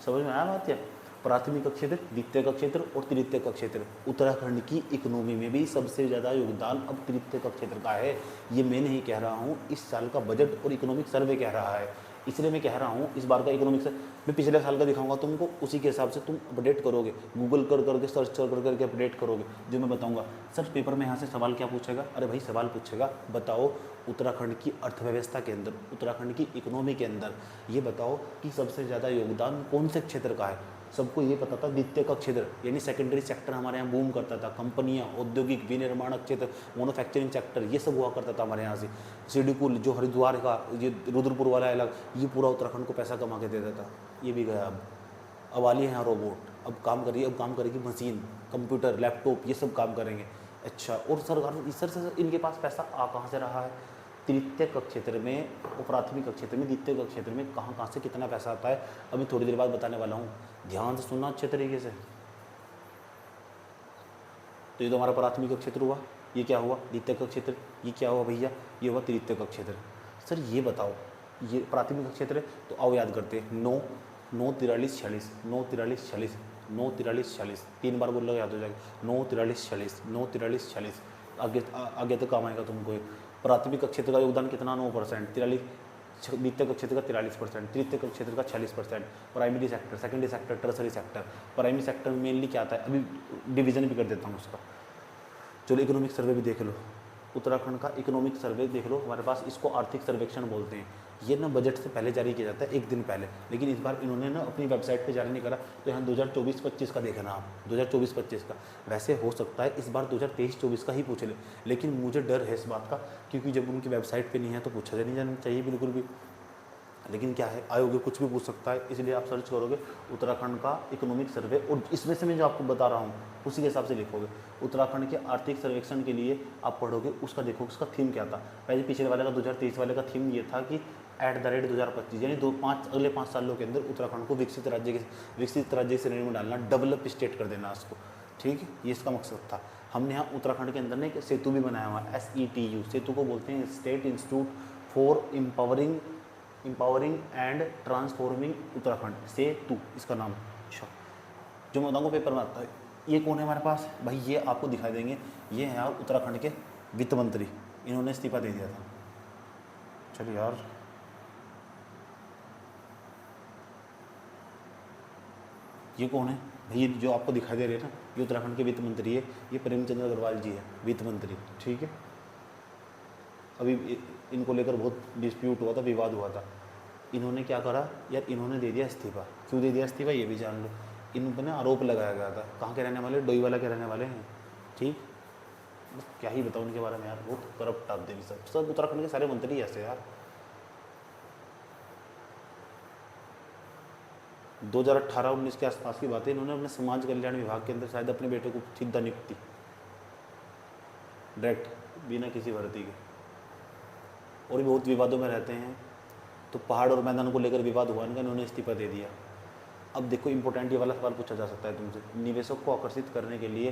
समझ में आया बात? है प्राथमिक का क्षेत्र, द्वितीय का क्षेत्र और तृतीय का क्षेत्र। उत्तराखंड की इकोनॉमी में भी सबसे ज़्यादा योगदान अब तृतीय का क्षेत्र का है। ये मैं नहीं कह रहा हूँ, इस साल का बजट और इकोनॉमिक सर्वे कह रहा है। इसलिए मैं कह रहा हूँ इस बार का इकोनॉमिक सर्वे मैं पिछले साल का दिखाऊंगा तुमको, उसी के हिसाब से तुम अपडेट करोगे, गूगल कर करके सर्च कर करके अपडेट करोगे जो मैं बताऊंगा। सर पेपर में यहाँ से सवाल क्या पूछेगा? अरे भाई सवाल पूछेगा, बताओ उत्तराखंड की अर्थव्यवस्था के अंदर, उत्तराखंड की इकोनॉमी के अंदर ये बताओ कि सबसे ज़्यादा योगदान कौन से क्षेत्र का है। सबको ये पता था द्वितीय का क्षेत्र यानी सेकेंडरी सेक्टर हमारे यहाँ बूम करता था, कंपनियाँ, औद्योगिक विनिर्माण क्षेत्र, मैन्युफैक्चरिंग सेक्टर ये सब हुआ करता था हमारे यहाँ से। सिडकुल जो हरिद्वार का ये रुद्रपुर वाला इलाका ये पूरा उत्तराखंड को पैसा कमा के देता था, ये भी गया। अब वाली है यहाँ रोबोट, अब काम करिए, अब काम करेगी मशीन, कंप्यूटर, लैपटॉप ये सब काम करेंगे। अच्छा, और सरकार सर इनके पास पैसा आ कहाँ से रहा है? तृतीय का क्षेत्र में और प्राथमिक का क्षेत्र में, द्वितीय का क्षेत्र में कहाँ से कितना पैसा आता है अभी थोड़ी देर बाद बताने वाला हूँ। ध्यान से सुनना अच्छे तरीके से। तो ये तो हमारा प्राथमिक का क्षेत्र हुआ, ये क्या हुआ? द्वितीय का क्षेत्र। ये क्या हुआ भैया? ये हुआ तृतीय का क्षेत्र। सर ये बताओ, ये प्राथमिक का क्षेत्र है तो आओ याद करते हैं। 9 9 43 46 9 43 46 9 43 46 3 बार बोल लो याद हो जाएगा। 9 43 46 9 43 46 आगे तक काम आएगा तुमको। प्राथमिक क्षेत्र का योगदान कितना? 9%। 43 द्वितीय क्षेत्र का 43%, तृतीय क्षेत्र का 46%। Primary sector, secondary sector, tertiary sector. Primary sector में मेनली क्या आता है, अभी डिवीजन भी कर देता हूँ उसका। चलो इकोनॉमिक सर्वे भी देख लो, उत्तराखंड का इकोनॉमिक सर्वे देख लो हमारे पास। इसको आर्थिक सर्वेक्षण बोलते हैं। ये ना बजट से पहले जारी किया जाता है, एक दिन पहले, लेकिन इस बार इन्होंने ना अपनी वेबसाइट पे जारी नहीं करा। तो यहाँ 2024-25 का देखना आप, 2024-25 का। वैसे हो सकता है इस बार 2023-24 का ही पूछ ले, लेकिन मुझे डर है इस बात का, क्योंकि जब उनकी वेबसाइट पर नहीं है तो पूछा नहीं जाना चाहिए बिल्कुल भी। लेकिन क्या है, आयोग कुछ भी पूछ सकता है, इसलिए आप सर्च करोगे उत्तराखंड का इकोनॉमिक सर्वे, और इसमें से मैं जो आपको बता रहा हूँ उसी के हिसाब से लिखोगे। उत्तराखंड के आर्थिक सर्वेक्षण के लिए आप पढ़ोगे, उसका देखोगे उसका थीम क्या था। पहले पिछले वाले का 2023 वाले का थीम ये था कि @2025 यानी अगले 5 सालों के अंदर उत्तराखंड को विकसित राज्य की श्रेणी में डालना, डेवलप स्टेट कर देना उसको। ठीक है, ये इसका मकसद था। हमने यहाँ उत्तराखंड के अंदर ने एक सेतु भी बनाया हुआ है, SETU। सेतु को बोलते हैं state institute for empowering and transforming Uttarakhand, Setu इसका नाम। अच्छा, जो मैं बताऊँगा पेपर में आता है। ये कौन है हमारे पास भाई? ये आपको दिखा देंगे, ये हैं यार उत्तराखंड के वित्त मंत्री, इन्होंने इस्तीफा दे दिया था। चलिए यार, ये कौन है भाई? ये जो आपको दिखाई दे रहे हैं ना, ये उत्तराखंड के वित्त मंत्री है, ये प्रेमचंद्र अग्रवाल जी है, वित्त मंत्री। ठीक है, अभी इनको लेकर बहुत डिस्प्यूट हुआ था, विवाद हुआ था। इन्होंने क्या करा यार, इन्होंने दे दिया इस्तीफा। क्यों दे दिया इस्तीफा ये भी जान लो। इन पर आरोप लगाया गया था, कहाँ के रहने वाले? डोईवाला के रहने वाले हैं। ठीक, बस क्या ही बताऊँ उनके बारे में यार, बहुत करप्ट आदमी सब उत्तराखंड के सारे मंत्री ऐसे यार। 2018-19 के आसपास की बात है, इन्होंने अपने समाज कल्याण विभाग के अंदर शायद अपने बेटे को सीधा नियुक्ति डायरेक्ट बिना किसी भर्ती के, और भी बहुत विवादों में रहते हैं। तो पहाड़ और मैदान को लेकर विवाद हुआ इनका, इन्होंने इस्तीफा दे दिया। अब देखो इंपॉर्टेंट ये वाला सवाल पूछा जा सकता है तुमसे, निवेशक को आकर्षित करने के लिए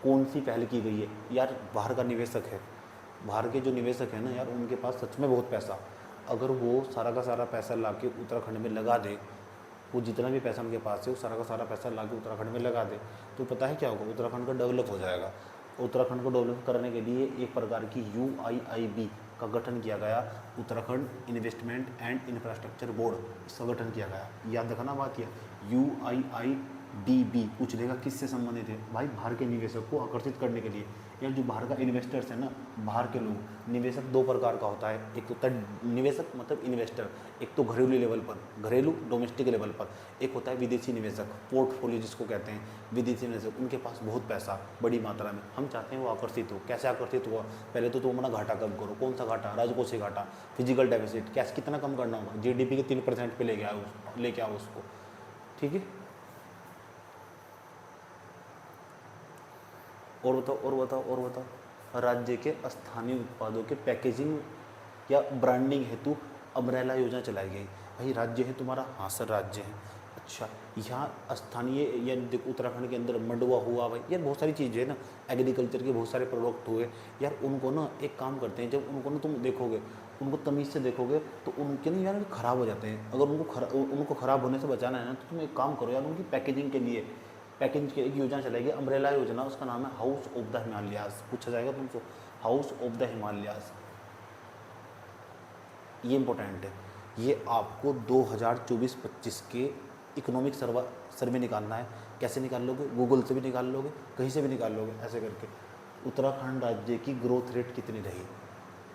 कौन सी पहल की गई है? यार बाहर का निवेशक है, बाहर के जो निवेशक हैं ना यार, उनके पास सच में बहुत पैसा। अगर वो सारा का सारा पैसा ला के उत्तराखंड में लगा दे, वो जितना भी पैसा उनके पास है वो सारा का सारा पैसा ला के उत्तराखंड में लगा दे, तो पता है क्या होगा? उत्तराखंड का डेवलप हो जाएगा। उत्तराखंड को डेवलप करने के लिए एक प्रकार की UIIB का गठन किया गया, Uttarakhand investment and infrastructure board, इसका गठन किया गया। याद रखना बात यह, UIIDB पूछ लेगा किससे संबंधित है भाई? बाहर के निवेशक को आकर्षित करने के लिए। यार जो बाहर का इन्वेस्टर्स है ना, बाहर के लोग, निवेशक दो प्रकार का होता है। एक होता है निवेशक मतलब इन्वेस्टर, एक तो घरेलू लेवल पर, घरेलू डोमेस्टिक लेवल पर, एक होता है विदेशी निवेशक, पोर्टफोलियो जिसको कहते हैं। विदेशी निवेशक, उनके पास बहुत पैसा बड़ी मात्रा में, हम चाहते हैं वो आकर्षित हो। कैसे आकर्षित हुआ? पहले तो तुम अपना घाटा कम करो। कौन सा घाटा? राजकोषीय घाटा, फिजिकल डेफिसिट, कैश कितना कम करना होगा? GDP के 3% पे लेके आओ उसको। ठीक है, और बताओ। राज्य के स्थानीय उत्पादों के पैकेजिंग या ब्रांडिंग हेतु अम्ब्रेला योजना चलाई गई। भाई राज्य है तुम्हारा? हाँ सर राज्य है। अच्छा, यहाँ स्थानीय या देखो उत्तराखंड के अंदर मंडुआ हुआ भाई, यार बहुत सारी चीज़ें हैं ना, एग्रीकल्चर के बहुत सारे प्रोडक्ट हुए यार, उनको ना एक काम करते हैं, जब उनको ना तुम देखोगे, उनको तमीज़ से देखोगे तो उनके ना यार ख़राब हो जाते हैं। अगर उनको ख़राब होने से बचाना है ना, तो तुम एक काम करो यार, उनकी पैकेजिंग के लिए पैकेजिंग की एक योजना चलाएगी, अम्ब्रेला योजना, उसका नाम है हाउस ऑफ द हिमालयाज़। पूछा जाएगा तुमसे, हाउस ऑफ द हिमालयाज़, ये इंपॉर्टेंट है। ये आपको 2024-25 के इकोनॉमिक सर्वे निकालना है। कैसे निकाल लोगे? गूगल से भी निकाल लोगे, कहीं से भी निकाल लोगे, ऐसे करके उत्तराखंड राज्य की ग्रोथ रेट कितनी रही,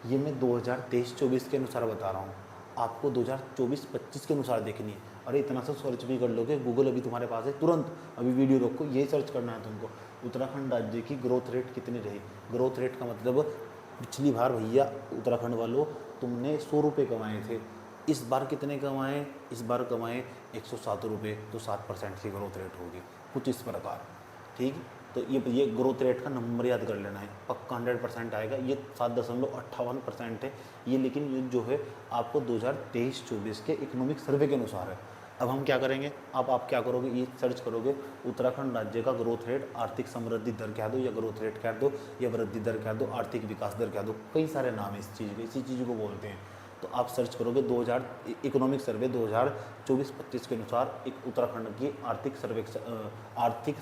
ये मैं 2023-24 के अनुसार बता रहा हूँ, आपको 2024-25 के अनुसार देखनी है। अरे इतना सा सर्च भी कर लोगे, गूगल अभी तुम्हारे पास है, तुरंत अभी वीडियो रोको, ये सर्च करना है तुमको, उत्तराखंड राज्य की ग्रोथ रेट कितनी रही। ग्रोथ रेट का मतलब पिछली बार भैया उत्तराखंड वालों तुमने 100 रुपये कमाए थे, इस बार कितने कमाए, इस बार कमाए 107 रुपये, तो 7% की ग्रोथ रेट होगी, कुछ इस प्रकार। ठीक, तो ये ग्रोथ रेट का नंबर याद कर लेना है, पक्का 100% आएगा। ये 7.58% है ये, लेकिन ये जो है आपको 2023-24 के इकोनॉमिक सर्वे के अनुसार है। अब हम क्या करेंगे, अब आप क्या करोगे, ये सर्च करोगे उत्तराखंड राज्य का ग्रोथ रेट, आर्थिक समृद्धि दर कह दो या ग्रोथ रेट कह दो या वृद्धि दर कह दो, आर्थिक विकास दर कह दो, कई सारे नाम है इस चीज़ के, इसी चीज़ को बोलते हैं। तो आप सर्च करोगे 2000 इकोनॉमिक सर्वे 2024-25 के अनुसार एक उत्तराखंड की आर्थिक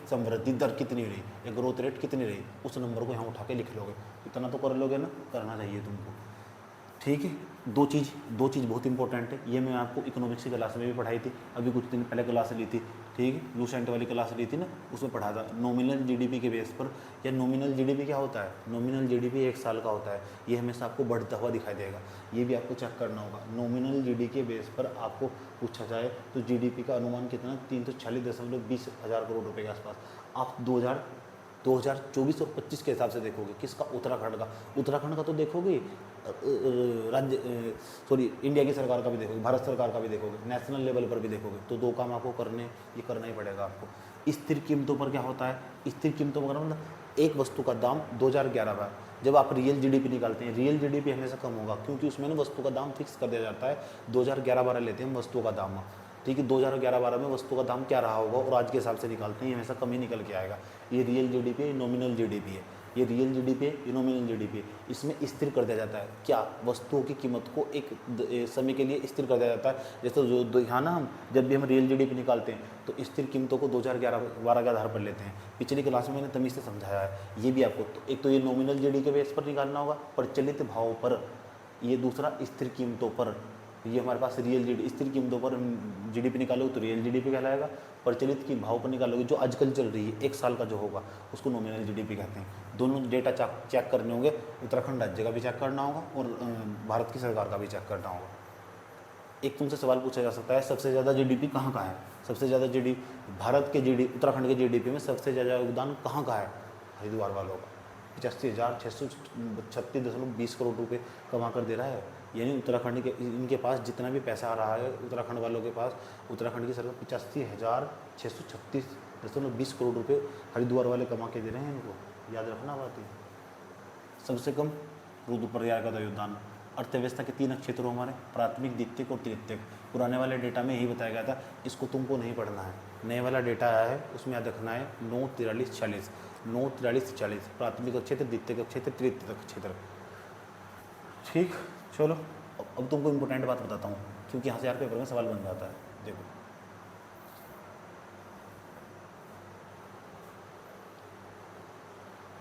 समृद्धि दर कितनी रही या ग्रोथ रेट कितनी रही, उस नंबर को यहाँ उठा के लिख लोगे। इतना तो कर लोगे ना, करना चाहिए तुमको। ठीक है, दो चीज़ बहुत इंपॉर्टेंट है, ये मैं आपको इकोनॉमिक्स की क्लास में भी पढ़ाई थी, अभी कुछ दिन पहले क्लास ली थी। ठीक है, लूसेंट वाली क्लास ली थी ना, उसमें पढ़ा था नॉमिनल जीडीपी के बेस पर। या नॉमिनल जीडीपी क्या होता है, नॉमिनल जीडीपी 1 साल का होता है, ये हमेशा आपको बढ़ता हुआ दिखाई देगा, ये भी आपको चेक करना होगा। नॉमिनल जीडीपी के बेस पर आपको पूछा जाए तो जीडीपी का अनुमान कितना, 346.20 हज़ार करोड़ रुपये के आसपास। आप 2024 और 25 के हिसाब से देखोगे, किसका, उत्तराखंड का तो देखोगे, इंडिया की सरकार का भी देखोगे, भारत सरकार का भी देखोगे, नेशनल लेवल पर भी देखोगे, तो दो काम आपको ये करना ही पड़ेगा आपको। स्थिर कीमतों पर क्या होता है, स्थिर कीमतों पर मतलब एक वस्तु का दाम 2011 में, जब आप रियल जीडीपी निकालते हैं, रियल जीडीपी हमेशा कम होगा, क्योंकि उसमें ना वस्तु का दाम फिक्स कर दिया जाता है। 2011-12 लेते हैं हम वस्तु का दाम, ठीक है, 2011-12 में वस्तु का दाम क्या रहा होगा और आज के हिसाब से निकालते हैं, हमेशा कम ही निकल के आएगा। ये रियल जीडीपी है, नॉमिनल जीडीपी है, ये रियल जीडीपी है, ये नॉमिनल जीडीपी है। इसमें स्थिर कर दिया जाता है क्या, वस्तुओं की कीमत को एक समय के लिए स्थिर कर दिया जाता है। जैसे जो यहाँ ना हम जब भी हम रियल जीडीपी निकालते हैं तो स्थिर कीमतों को 2011-12 के आधार पर लेते हैं। पिछली क्लास में मैंने तमीज़ से समझाया है, ये भी आपको एक तो ये नॉमिनल जीडीपी के बेस पर निकालना होगा, प्रचलित भाव पर, ये दूसरा स्थिर कीमतों पर। ये हमारे पास रियल जीडी स्थिर कीमतों पर जीडीपी निकालोगे तो रियल जीडीपी कहलाएगा, प्रचलित की भाव पर निकालोगे जो आजकल चल रही है 1 साल का जो होगा उसको नॉमिनल जीडीपी कहते हैं। दोनों डेटा चेक करने होंगे, उत्तराखंड राज्य का भी चेक करना होगा और भारत की सरकार का भी चेक करना होगा। एक तुमसे सवाल पूछा जा सकता है, सबसे ज़्यादा जीडीपी कहाँ का है, सबसे ज़्यादा भारत के उत्तराखंड के जीडीपी में सबसे ज़्यादा योगदान कहाँ का है, हरिद्वार वालों का 85,636.20 करोड़ रुपये कमा कर दे रहा है। यानी उत्तराखंड के इनके पास जितना भी पैसा आ रहा है उत्तराखंड वालों के पास, उत्तराखंड की सरकार 85,636.20 करोड़ रुपये हरिद्वार वाले कमा के दे रहे हैं इनको, याद रखना बात है। सबसे कम रुद्रप्रयाग का योगदान। अर्थव्यवस्था के 3 क्षेत्रों हमारे, प्राथमिक, द्वितीयक और तृतीयक। पुराने वाले डेटा में यही बताया गया था, इसको तुमको नहीं पढ़ना है, नए वाला डेटा आया है उसमें याद रखना है 9-43-40 9-43-40 प्राथमिक क्षेत्र, द्वितीयक क्षेत्र, तृतीयक क्षेत्र। ठीक, चलो अब तुमको इम्पोर्टेंट बात बताता हूँ, क्योंकि यहाँ से यार पेपर में सवाल बन जाता है। देखो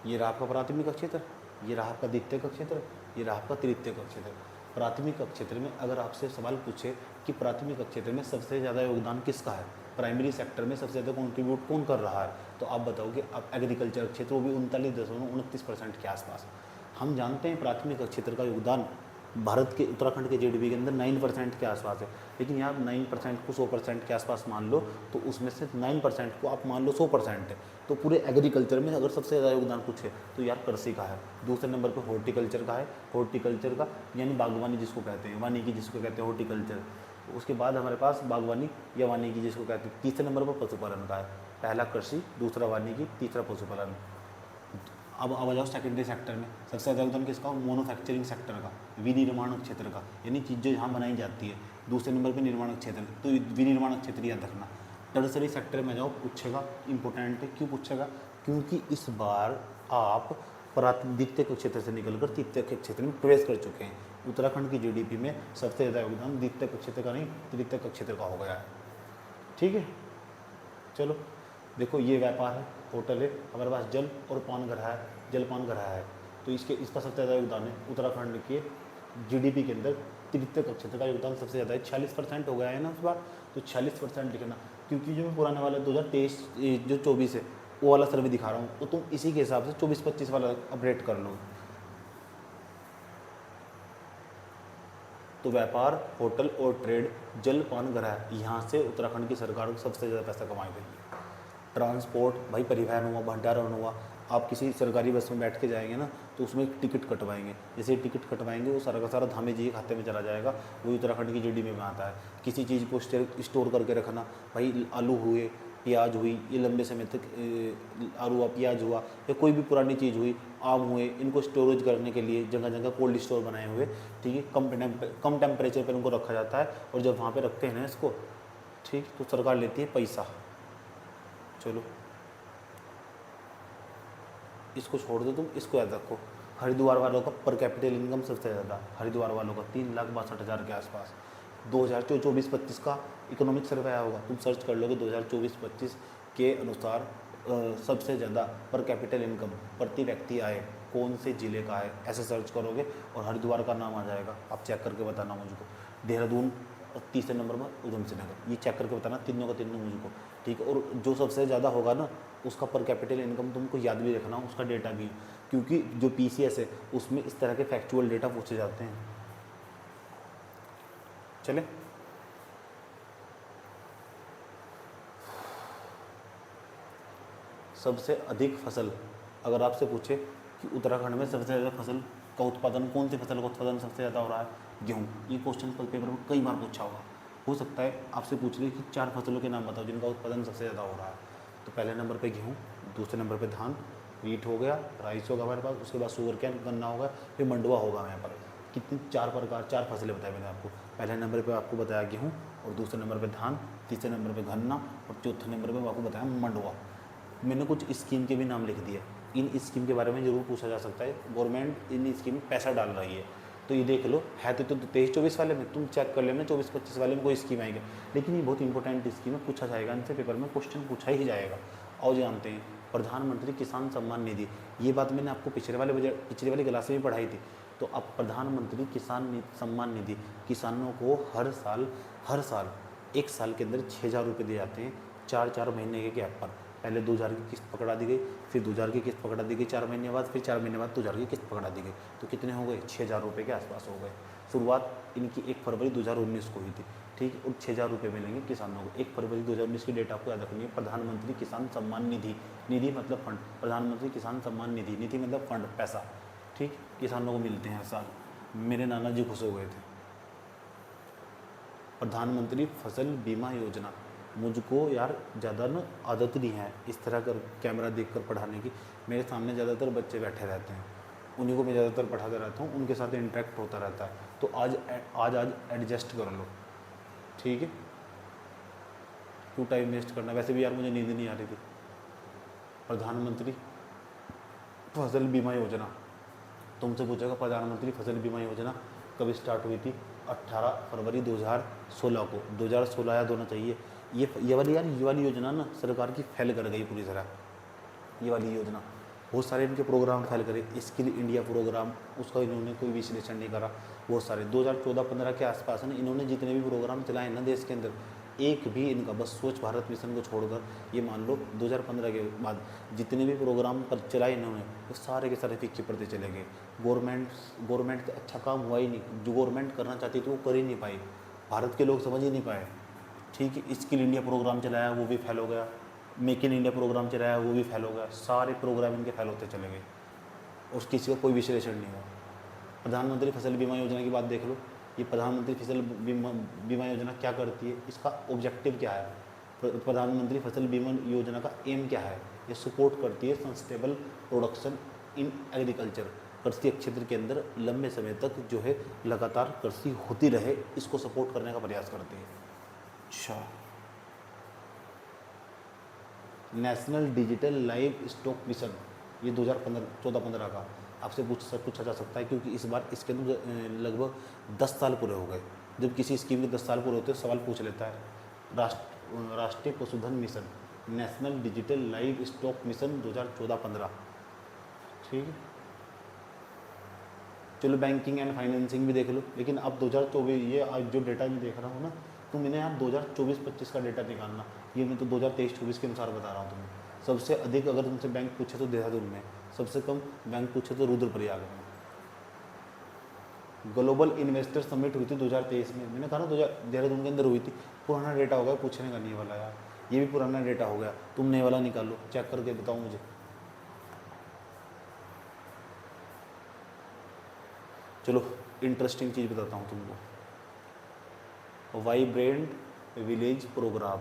ये रहा आपका प्राथमिक क्षेत्र, ये रहा आपका द्वितीयक क्षेत्र, ये रहा आपका तृतीयक क्षेत्र। प्राथमिक क्षेत्र में अगर आपसे सवाल पूछे कि प्राथमिक क्षेत्र में सबसे ज़्यादा योगदान किसका है, प्राइमरी सेक्टर में सबसे ज़्यादा कंट्रीब्यूट कौन कर रहा है, तो आप बताओगे आप एग्रीकल्चर क्षेत्र, वो भी 39.29% के आसपास। हम जानते हैं प्राथमिक क्षेत्र का योगदान भारत के उत्तराखंड के जीडीपी के अंदर 9% के आसपास है, लेकिन यहाँ 9% को 100% के आसपास मान लो, तो उसमें से 9% को आप मान लो 100% है, तो पूरे एग्रीकल्चर में अगर सबसे ज़्यादा योगदान पूछे तो यार कृषि का है। दूसरे नंबर पर हॉर्टिकल्चर का है, हॉर्टिकल्चर का यानी बागवानी जिसको कहते हैं, वानिकी जिसको कहते हैं हॉर्टिकल्चर। उसके बाद हमारे पास बागवानी या वानिकी जिसको कहते हैं। तीसरे नंबर पर पशुपालन का है, पहला कृषि, दूसरा वानिकी, तीसरा पशुपालन। अब आ जाओ सेकेंडरी सेक्टर में, सबसे ज़्यादा योगदान किसका, मैन्युफैक्चरिंग सेक्टर का, विनिर्माण क्षेत्र का, यानी चीज़ें जहाँ बनाई जाती है। दूसरे नंबर पे निर्माण क्षेत्र, तो विनिर्माण क्षेत्र याद रखना। टर्सरी सेक्टर में जाओ, पूछेगा, इंपॉर्टेंट है। क्यों पूछेगा? क्योंकि इस बार आप द्वितीयक क्षेत्र से निकलकर तृतीयक क्षेत्र में प्रवेश कर चुके हैं। उत्तराखंड की जीडीपी में सबसे ज़्यादा योगदान द्वितीयक क्षेत्र का नहीं, तृतीयक क्षेत्र का हो गया है। ठीक है, चलो देखो, ये व्यापार है, होटल है, हमारे पास जल और पान घर है, जलपान घर है, तो इसका सबसे ज़्यादा योगदान है उत्तराखंड के जीडीपी के अंदर। तृतीयक क्षेत्र का योगदान सबसे ज़्यादा है, 46% हो गया है ना इस बार, तो 46% लिखना। क्योंकि जो मैं पुराने वाला 2023 जो 24 है वो वाला सर्वे दिखा रहा हूँ, तो तुम इसी के हिसाब से 24-25 वाला अपडेट कर लो। तो व्यापार, होटल और ट्रेड, जल पान घर है, यहाँ से उत्तराखंड की सरकार को सबसे ज़्यादा पैसा कमाई गई है। ट्रांसपोर्ट, भाई परिवहन हुआ, भंडारण हुआ, आप किसी सरकारी बस में बैठ के जाएंगे ना तो उसमें एक टिकट कटवाएंगे, जैसे ही टिकट कटवाएंगे वो सारा का सारा धामे जी के खाते में चला जाएगा, वो उत्तराखंड की जीडीपी में आता है। किसी चीज़ को स्टोर करके रखना, भाई आलू हुए, प्याज हुई, ये लंबे समय तक आलू हुआ, प्याज हुआ, या कोई भी पुरानी चीज़ हुई, आम हुए, इनको स्टोरेज करने के लिए जगह जगह कोल्ड स्टोर बनाए हुए, ठीक है, कम टेम्परेचर पर इनको रखा जाता है, और जब वहाँ पर रखते हैं ना इसको, ठीक, तो सरकार लेती है पैसा। चलो इसको छोड़ दो, तुम इसको याद रखो। हरिद्वार वालों का पर कैपिटल इनकम सबसे ज़्यादा, हरिद्वार वालों का 3,62,000 के आसपास। 2024-25 का इकोनॉमिक सर्वे आया होगा, तुम सर्च कर लोगे 2024-25 के अनुसार सबसे ज़्यादा पर कैपिटल इनकम प्रति व्यक्ति आए कौन से ज़िले का है, ऐसे सर्च करोगे और हरिद्वार का नाम आ जाएगा। आप चेक करके बताना मुझको। देहरादून तीसरे नंबर पर, उधम सिंह नगर, ये चेक करके बताना, तीनों का तीनों मुझको, ठीक है। और जो सबसे ज़्यादा होगा ना उसका पर कैपिटल इनकम तुमको याद भी रखना, उसका डेटा भी, क्योंकि जो पीसीएस है उसमें इस तरह के फैक्चुअल डेटा पूछे जाते हैं। चले, सबसे अधिक फसल, अगर आपसे पूछे कि उत्तराखंड में सबसे ज़्यादा फसल का उत्पादन, कौन सी फसल का उत्पादन सबसे ज़्यादा हो रहा है? गेहूँ। ये क्वेश्चन पेपर में कई बार पूछा होगा, हो सकता है आपसे पूछ ले कि 4 फसलों के नाम बताओ जिनका उत्पादन सबसे ज़्यादा हो रहा है। तो पहले नंबर पे गेहूँ, दूसरे नंबर पे धान, वीट हो गया, राइस होगा हमारे पास, उसके बाद शुगर कैन, गन्ना होगा, फिर मंडुआ होगा यहाँ पर। कितनी 4 फसलें बताई मैंने आपको। पहले नंबर पर आपको बताया गेहूँ, और दूसरे नंबर पर धान, तीसरे नंबर पर गन्ना, और चौथे नंबर पर आपको बताया मंडुआ। मैंने कुछ स्कीम के भी नाम लिख दिए, इन स्कीम के बारे में ज़रूर पूछा जा सकता है, गवर्नमेंट इन स्कीम में पैसा डाल रही है, तो ये देख लो है तो 23-24 वाले में, तुम चेक कर लेना 24-25 वाले में कोई स्कीम आएगी, लेकिन ये बहुत इंपॉर्टेंट स्कीम है, पूछा जाएगा इनसे, पेपर में क्वेश्चन पूछा ही जाएगा। और जानते हैं प्रधानमंत्री किसान सम्मान निधि, ये बात मैंने आपको पिछले वाली क्लास में भी पढ़ाई थी। तो अब प्रधानमंत्री किसान सम्मान निधि किसानों को हर साल 1 साल के अंदर 6,000 रुपये दिए जाते हैं, 4 महीने के गैप पर। पहले 2,000 की किस्त पकड़ा दी गई, फिर 2,000 की किस्त पकड़ा दी गई 4 महीने बाद, फिर 4 महीने बाद 2,000 की किस्त पकड़ा दी गई, तो कितने हो गए? 6,000 रुपये के आसपास हो गए। शुरुआत इनकी 1 फरवरी 2019 को हुई थी, ठीक है, और 6,000 रुपये मिलेंगे किसानों को। 1 फरवरी 2019 की डेट आपको याद रखनी है। प्रधानमंत्री किसान सम्मान निधि, निधि मतलब फंड, प्रधानमंत्री किसान सम्मान निधि, निधि मतलब फंड, पैसा, ठीक, किसानों को मिलते हैं हर साल। मेरे नाना जी खुश हो गए थे। प्रधानमंत्री फसल बीमा योजना, मुझको यार ज़्यादा ना आदत नहीं है इस तरह कर कैमरा देखकर पढ़ाने की, मेरे सामने ज़्यादातर बच्चे बैठे रहते हैं, उन्हीं को मैं ज़्यादातर पढ़ाता रहता हूँ, उनके साथ इंटरेक्ट होता रहता है, तो आज एडजस्ट कर लो, ठीक है। क्यों टाइम वेस्ट करना, वैसे भी यार मुझे नींद नहीं आ रही थी। प्रधानमंत्री फसल बीमा योजना, तुमसे पूछेगा प्रधानमंत्री फसल बीमा योजना कब स्टार्ट हुई थी? 18 फरवरी 2016 को, 2016 याद होना चाहिए। ये वाली योजना ना सरकार की फेल कर गई पूरी तरह। ये वाली योजना बहुत सारे इनके प्रोग्राम फेल करे, स्किल इंडिया प्रोग्राम, उसका इन्होंने कोई विश्लेषण नहीं करा। बहुत सारे 2014-15 के आसपास है ना, इन्होंने जितने भी प्रोग्राम चलाए ना देश के अंदर, एक भी इनका, बस स्वच्छ भारत मिशन को छोड़कर, ये मान लो 2015 के बाद जितने भी प्रोग्राम पर चलाए इन्होंने, वो सारे के सारे फीके पड़ते चले गए। गवर्नमेंट का अच्छा काम हुआ ही नहीं, जो गवर्नमेंट करना चाहती थी वो कर ही नहीं पाई, भारत के लोग समझ ही नहीं पाए, ठीक है। स्किल इंडिया प्रोग्राम चलाया वो भी फेल हो गया, मेक इन इंडिया प्रोग्राम चलाया वो भी फेल हो गया, सारे प्रोग्राम इनके फेल होते चले गए और किसी का कोई विश्लेषण नहीं हुआ। प्रधानमंत्री फसल बीमा योजना की बात देख लो, ये प्रधानमंत्री फसल बीमा योजना क्या करती है, इसका ऑब्जेक्टिव क्या है? प्रधानमंत्री फसल बीमा योजना का एम क्या है? ये सपोर्ट करती है सस्टेनेबल प्रोडक्शन इन एग्रीकल्चर, कृषि क्षेत्र के अंदर लंबे समय तक जो है लगातार कृषि होती रहे, इसको सपोर्ट करने का प्रयास करती है। अच्छा, national digital live stock mission, ये 2014-15 का आपसे पूछा जा सकता है, क्योंकि इस बार इसके अंदर लगभग 10 साल पूरे हो गए। जब किसी स्कीम के 10 साल पूरे होते हैं सवाल पूछ लेता है। राष्ट्रीय पशुधन mission, national digital live stock mission 2014-15, ठीक है। चलो बैंकिंग एंड फाइनेंसिंग भी देख लो, लेकिन अब 2024 ये आज जो डेटा मैं देख रहा हूँ ना, तो मैंने यहाँ 2024-25 का डेटा निकालना, ये मैं तो 2023-24 के अनुसार बता रहा हूँ तुम्हें। सबसे अधिक अगर तुमसे बैंक पूछे तो देहरादून में, सबसे कम बैंक पूछे तो रुद्रप्रयाग में। ग्लोबल इन्वेस्टर समिट हुई थी 2023 में, मैंने कहा ना देहरादून के अंदर हुई थी। पुराना डेटा हो गया, पूछने का नहीं वाला यार, ये भी पुराना डेटा हो गया। तुम नए वाला निकालो, चेक करके बताओ मुझे। चलो इंटरेस्टिंग चीज़ बताता हूँ तुमको। वाइब्रेंट विलेज प्रोग्राम,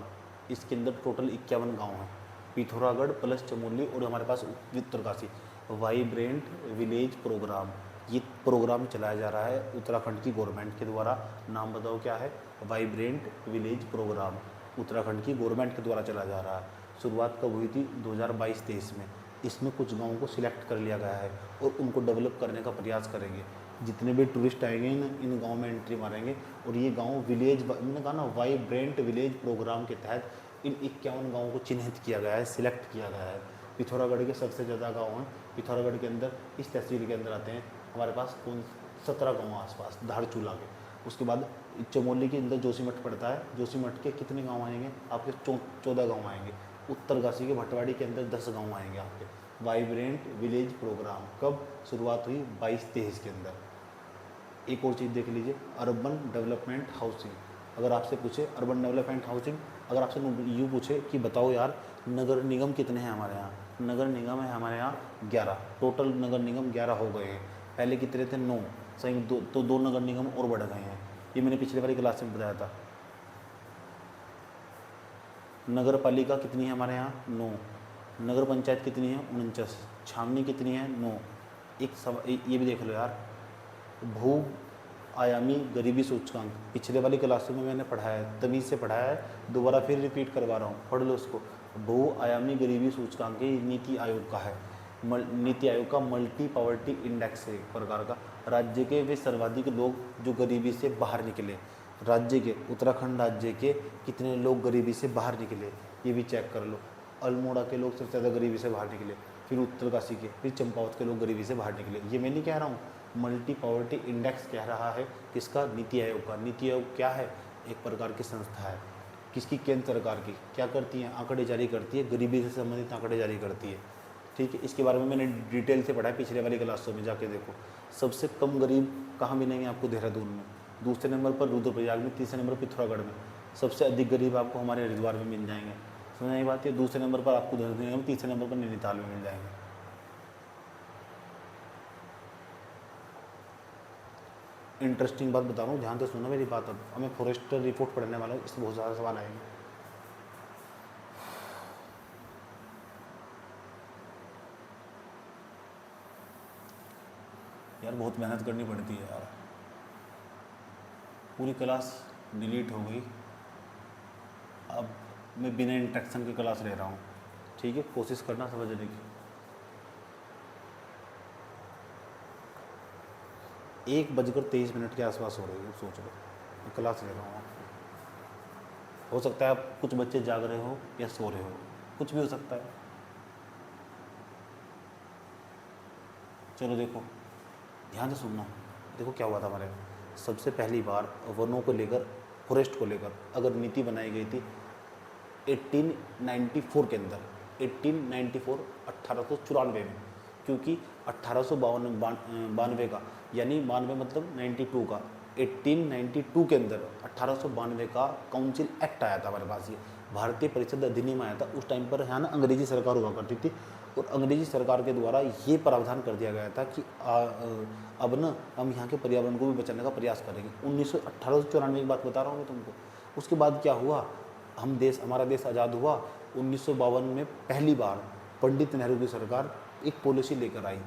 इसके अंदर टोटल 51 गांव हैं, पिथौरागढ़ प्लस चमोली और हमारे पास उत्तरकाशी। वाइब्रेंट विलेज प्रोग्राम, ये प्रोग्राम चलाया जा रहा है उत्तराखंड की गवर्नमेंट के द्वारा। नाम बताओ क्या है? वाइब्रेंट विलेज प्रोग्राम, उत्तराखंड की गवर्नमेंट के द्वारा चलाया जा रहा है। शुरुआत कब हुई थी? 2022-23 में। इसमें कुछ गाँवों को सिलेक्ट कर लिया गया है और उनको डेवलप करने का प्रयास करेंगे। जितने भी टूरिस्ट आएंगे इन गाँव में एंट्री मारेंगे, और ये गाँव विलेज, मैंने कहा ना वाइब्रेंट विलेज प्रोग्राम के तहत इन 51 गाँवों को चिन्हित किया गया है, सिलेक्ट किया गया है। पिथौरागढ़ के सबसे ज़्यादा गाँव हैं। पिथौरागढ़ के अंदर इस तहसील के अंदर आते हैं हमारे पास 17 गाँव आसपास धारचूला के। उसके बाद चमोली के अंदर जोशीमठ पड़ता है, जोशीमठ के कितने गाँव आएंगे आपके? 14 गाँव आएंगे। उत्तरकाशी के भटवाड़ी के अंदर 10 गाँव आएंगे आपके। वाइब्रेंट विलेज प्रोग्राम कब शुरुआत हुई? 22-23 के अंदर। एक और चीज़ देख लीजिए, अर्बन डेवलपमेंट हाउसिंग। अगर आपसे पूछे अर्बन डेवलपमेंट हाउसिंग, अगर आपसे यूँ पूछे कि बताओ यार नगर निगम कितने हैं हमारे यहाँ, नगर निगम है हमारे यहाँ 11, टोटल नगर निगम 11 हो गए हैं। पहले कितने थे? 9, सही तो 2 नगर निगम और बढ़ गए हैं। ये मैंने पिछले वाली क्लास में बताया था। नगर पालिका कितनी है हमारे यहाँ? 9। नगर पंचायत कितनी है? 49। छावनी कितनी है? 9। ये भी देख लो यार, भू आयामी गरीबी सूचकांक, पिछले वाली क्लासों में मैंने पढ़ाया है, तमीज़ से पढ़ाया है, दोबारा फिर रिपीट करवा रहा हूँ, पढ़ लो उसको। भू आयामी गरीबी सूचकांक ये नीति आयोग का है। नीति आयोग का मल्टी पॉवर्टी इंडेक्स है एक प्रकार का। राज्य के वे सर्वाधिक लोग जो गरीबी से बाहर निकले, राज्य के, उत्तराखंड राज्य के कितने लोग गरीबी से बाहर निकले ये भी चेक कर लो। अल्मोड़ा के लोग सबसे ज़्यादा गरीबी से बाहर निकले, फिर उत्तरकाशी के, फिर चंपावत के लोग गरीबी से बाहर निकले। ये मैं नहीं कह रहा हूँ, मल्टी पॉवर्टी इंडेक्स कह रहा है। किसका? नीति आयोग का। नीति आयोग क्या है? एक प्रकार की संस्था है। किसकी? केंद्र सरकार की। क्या करती है? आंकड़े जारी करती है, गरीबी से संबंधित आंकड़े जारी करती है, ठीक है। इसके बारे में मैंने डिटेल से पढ़ा है पिछले वाली क्लासों में, जाके देखो। सबसे कम गरीब कहाँ मिलेंगे आपको? देहरादून में। दूसरे नंबर पर रुद्रप्रयाग में, तीसरे नंबर पर पिथौरागढ़ में। सबसे अधिक गरीब आपको हमारे हरिद्वार में मिल जाएंगे। समझ आई बात है? दूसरे नंबर पर आपको देहरादून में, तीसरे नंबर पर नैनीताल में मिल जाएंगे। इंटरेस्टिंग बात बता रहा हूँ, ध्यान से सुनो मेरी बात। अब हमें फॉरेस्टर रिपोर्ट पढ़ने वाला हूँ, इससे बहुत ज़्यादा सवाल आएंगे। यार बहुत मेहनत करनी पड़ती है यार। पूरी क्लास डिलीट हो गई, अब मैं बिना इंट्रैक्शन की क्लास ले रहा हूँ, ठीक है। कोशिश करना समझने की। 1:23 के आसपास हो रही है, सोच लो मैं क्लास ले रहा हूँ। हो सकता है आप कुछ बच्चे जाग रहे हो या सो रहे हो, कुछ भी हो सकता है। चलो देखो ध्यान से सुनना। देखो क्या हुआ था हमारे, सबसे पहली बार वनों को लेकर, फॉरेस्ट को लेकर अगर नीति बनाई गई थी 1894 के अंदर, 1894 में, क्योंकि 1892 का, यानी 92 मतलब 92 का, 1892 के अंदर 1892 का काउंसिल एक्ट आया था हमारे पास। ये भारतीय परिषद अधिनियम आया था। उस टाइम पर यहाँ ना अंग्रेजी सरकार हुआ करती थी, और अंग्रेजी सरकार के द्वारा ये प्रावधान कर दिया गया था कि अब ना हम यहाँ के पर्यावरण को भी बचाने का प्रयास करेंगे। 1894 की बात बता रहा हूँ मैं तुमको। उसके बाद क्या हुआ, हमारा देश आज़ाद हुआ। 1952 में पहली बार पंडित नेहरू की सरकार एक पॉलिसी लेकर आई,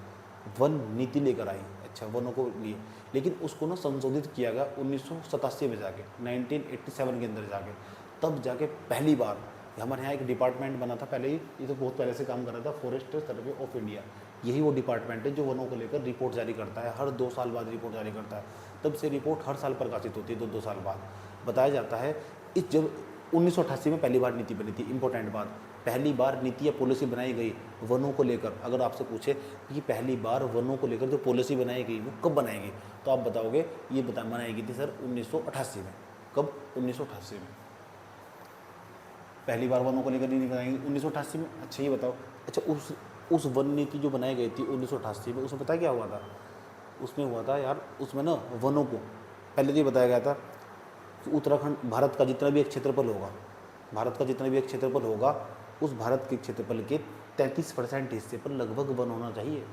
वन नीति लेकर आई। अच्छा, वनों को लिए, लेकिन उसको ना संशोधित किया गया 1987 में जाके, 1987 के अंदर जाके, तब जाके पहली बार हमारे यहाँ एक डिपार्टमेंट बना था पहले ही, ये तो बहुत पहले से काम कर रहा था, फॉरेस्ट सर्वे ऑफ इंडिया। यही वो डिपार्टमेंट है जो वनों को लेकर रिपोर्ट जारी करता है, हर 2 साल बाद रिपोर्ट जारी करता है। तब से रिपोर्ट हर साल प्रकाशित होती है, 2-2 साल बाद। बताया जाता है इस जब 1988 में पहली बार नीति बनी थी, इंपॉर्टेंट बात, पहली बार नीति या पॉलिसी बनाई गई वनों को लेकर। अगर आपसे पूछे कि पहली बार वनों को लेकर जो पॉलिसी बनाई गई वो कब बनाई गई, तो आप बताओगे ये बनाई गई थी सर 1988 में। कब? 1988 में पहली बार वनों को लेकर नीति बनाई गई 1988 में। अच्छा ये बताओ, अच्छा उस वन नीति जो बनाई गई थी 1988 में, उसमें पता है क्या हुआ था? उसमें हुआ था यार, उसमें ना वनों को पहले तो ये बताया गया था कि उत्तराखंड, भारत का जितना भी एक क्षेत्रफल होगा, भारत का जितना भी एक क्षेत्रफल होगा, उस भारत के क्षेत्रफल के 33% हिस्से पर लगभग वन होना चाहिए।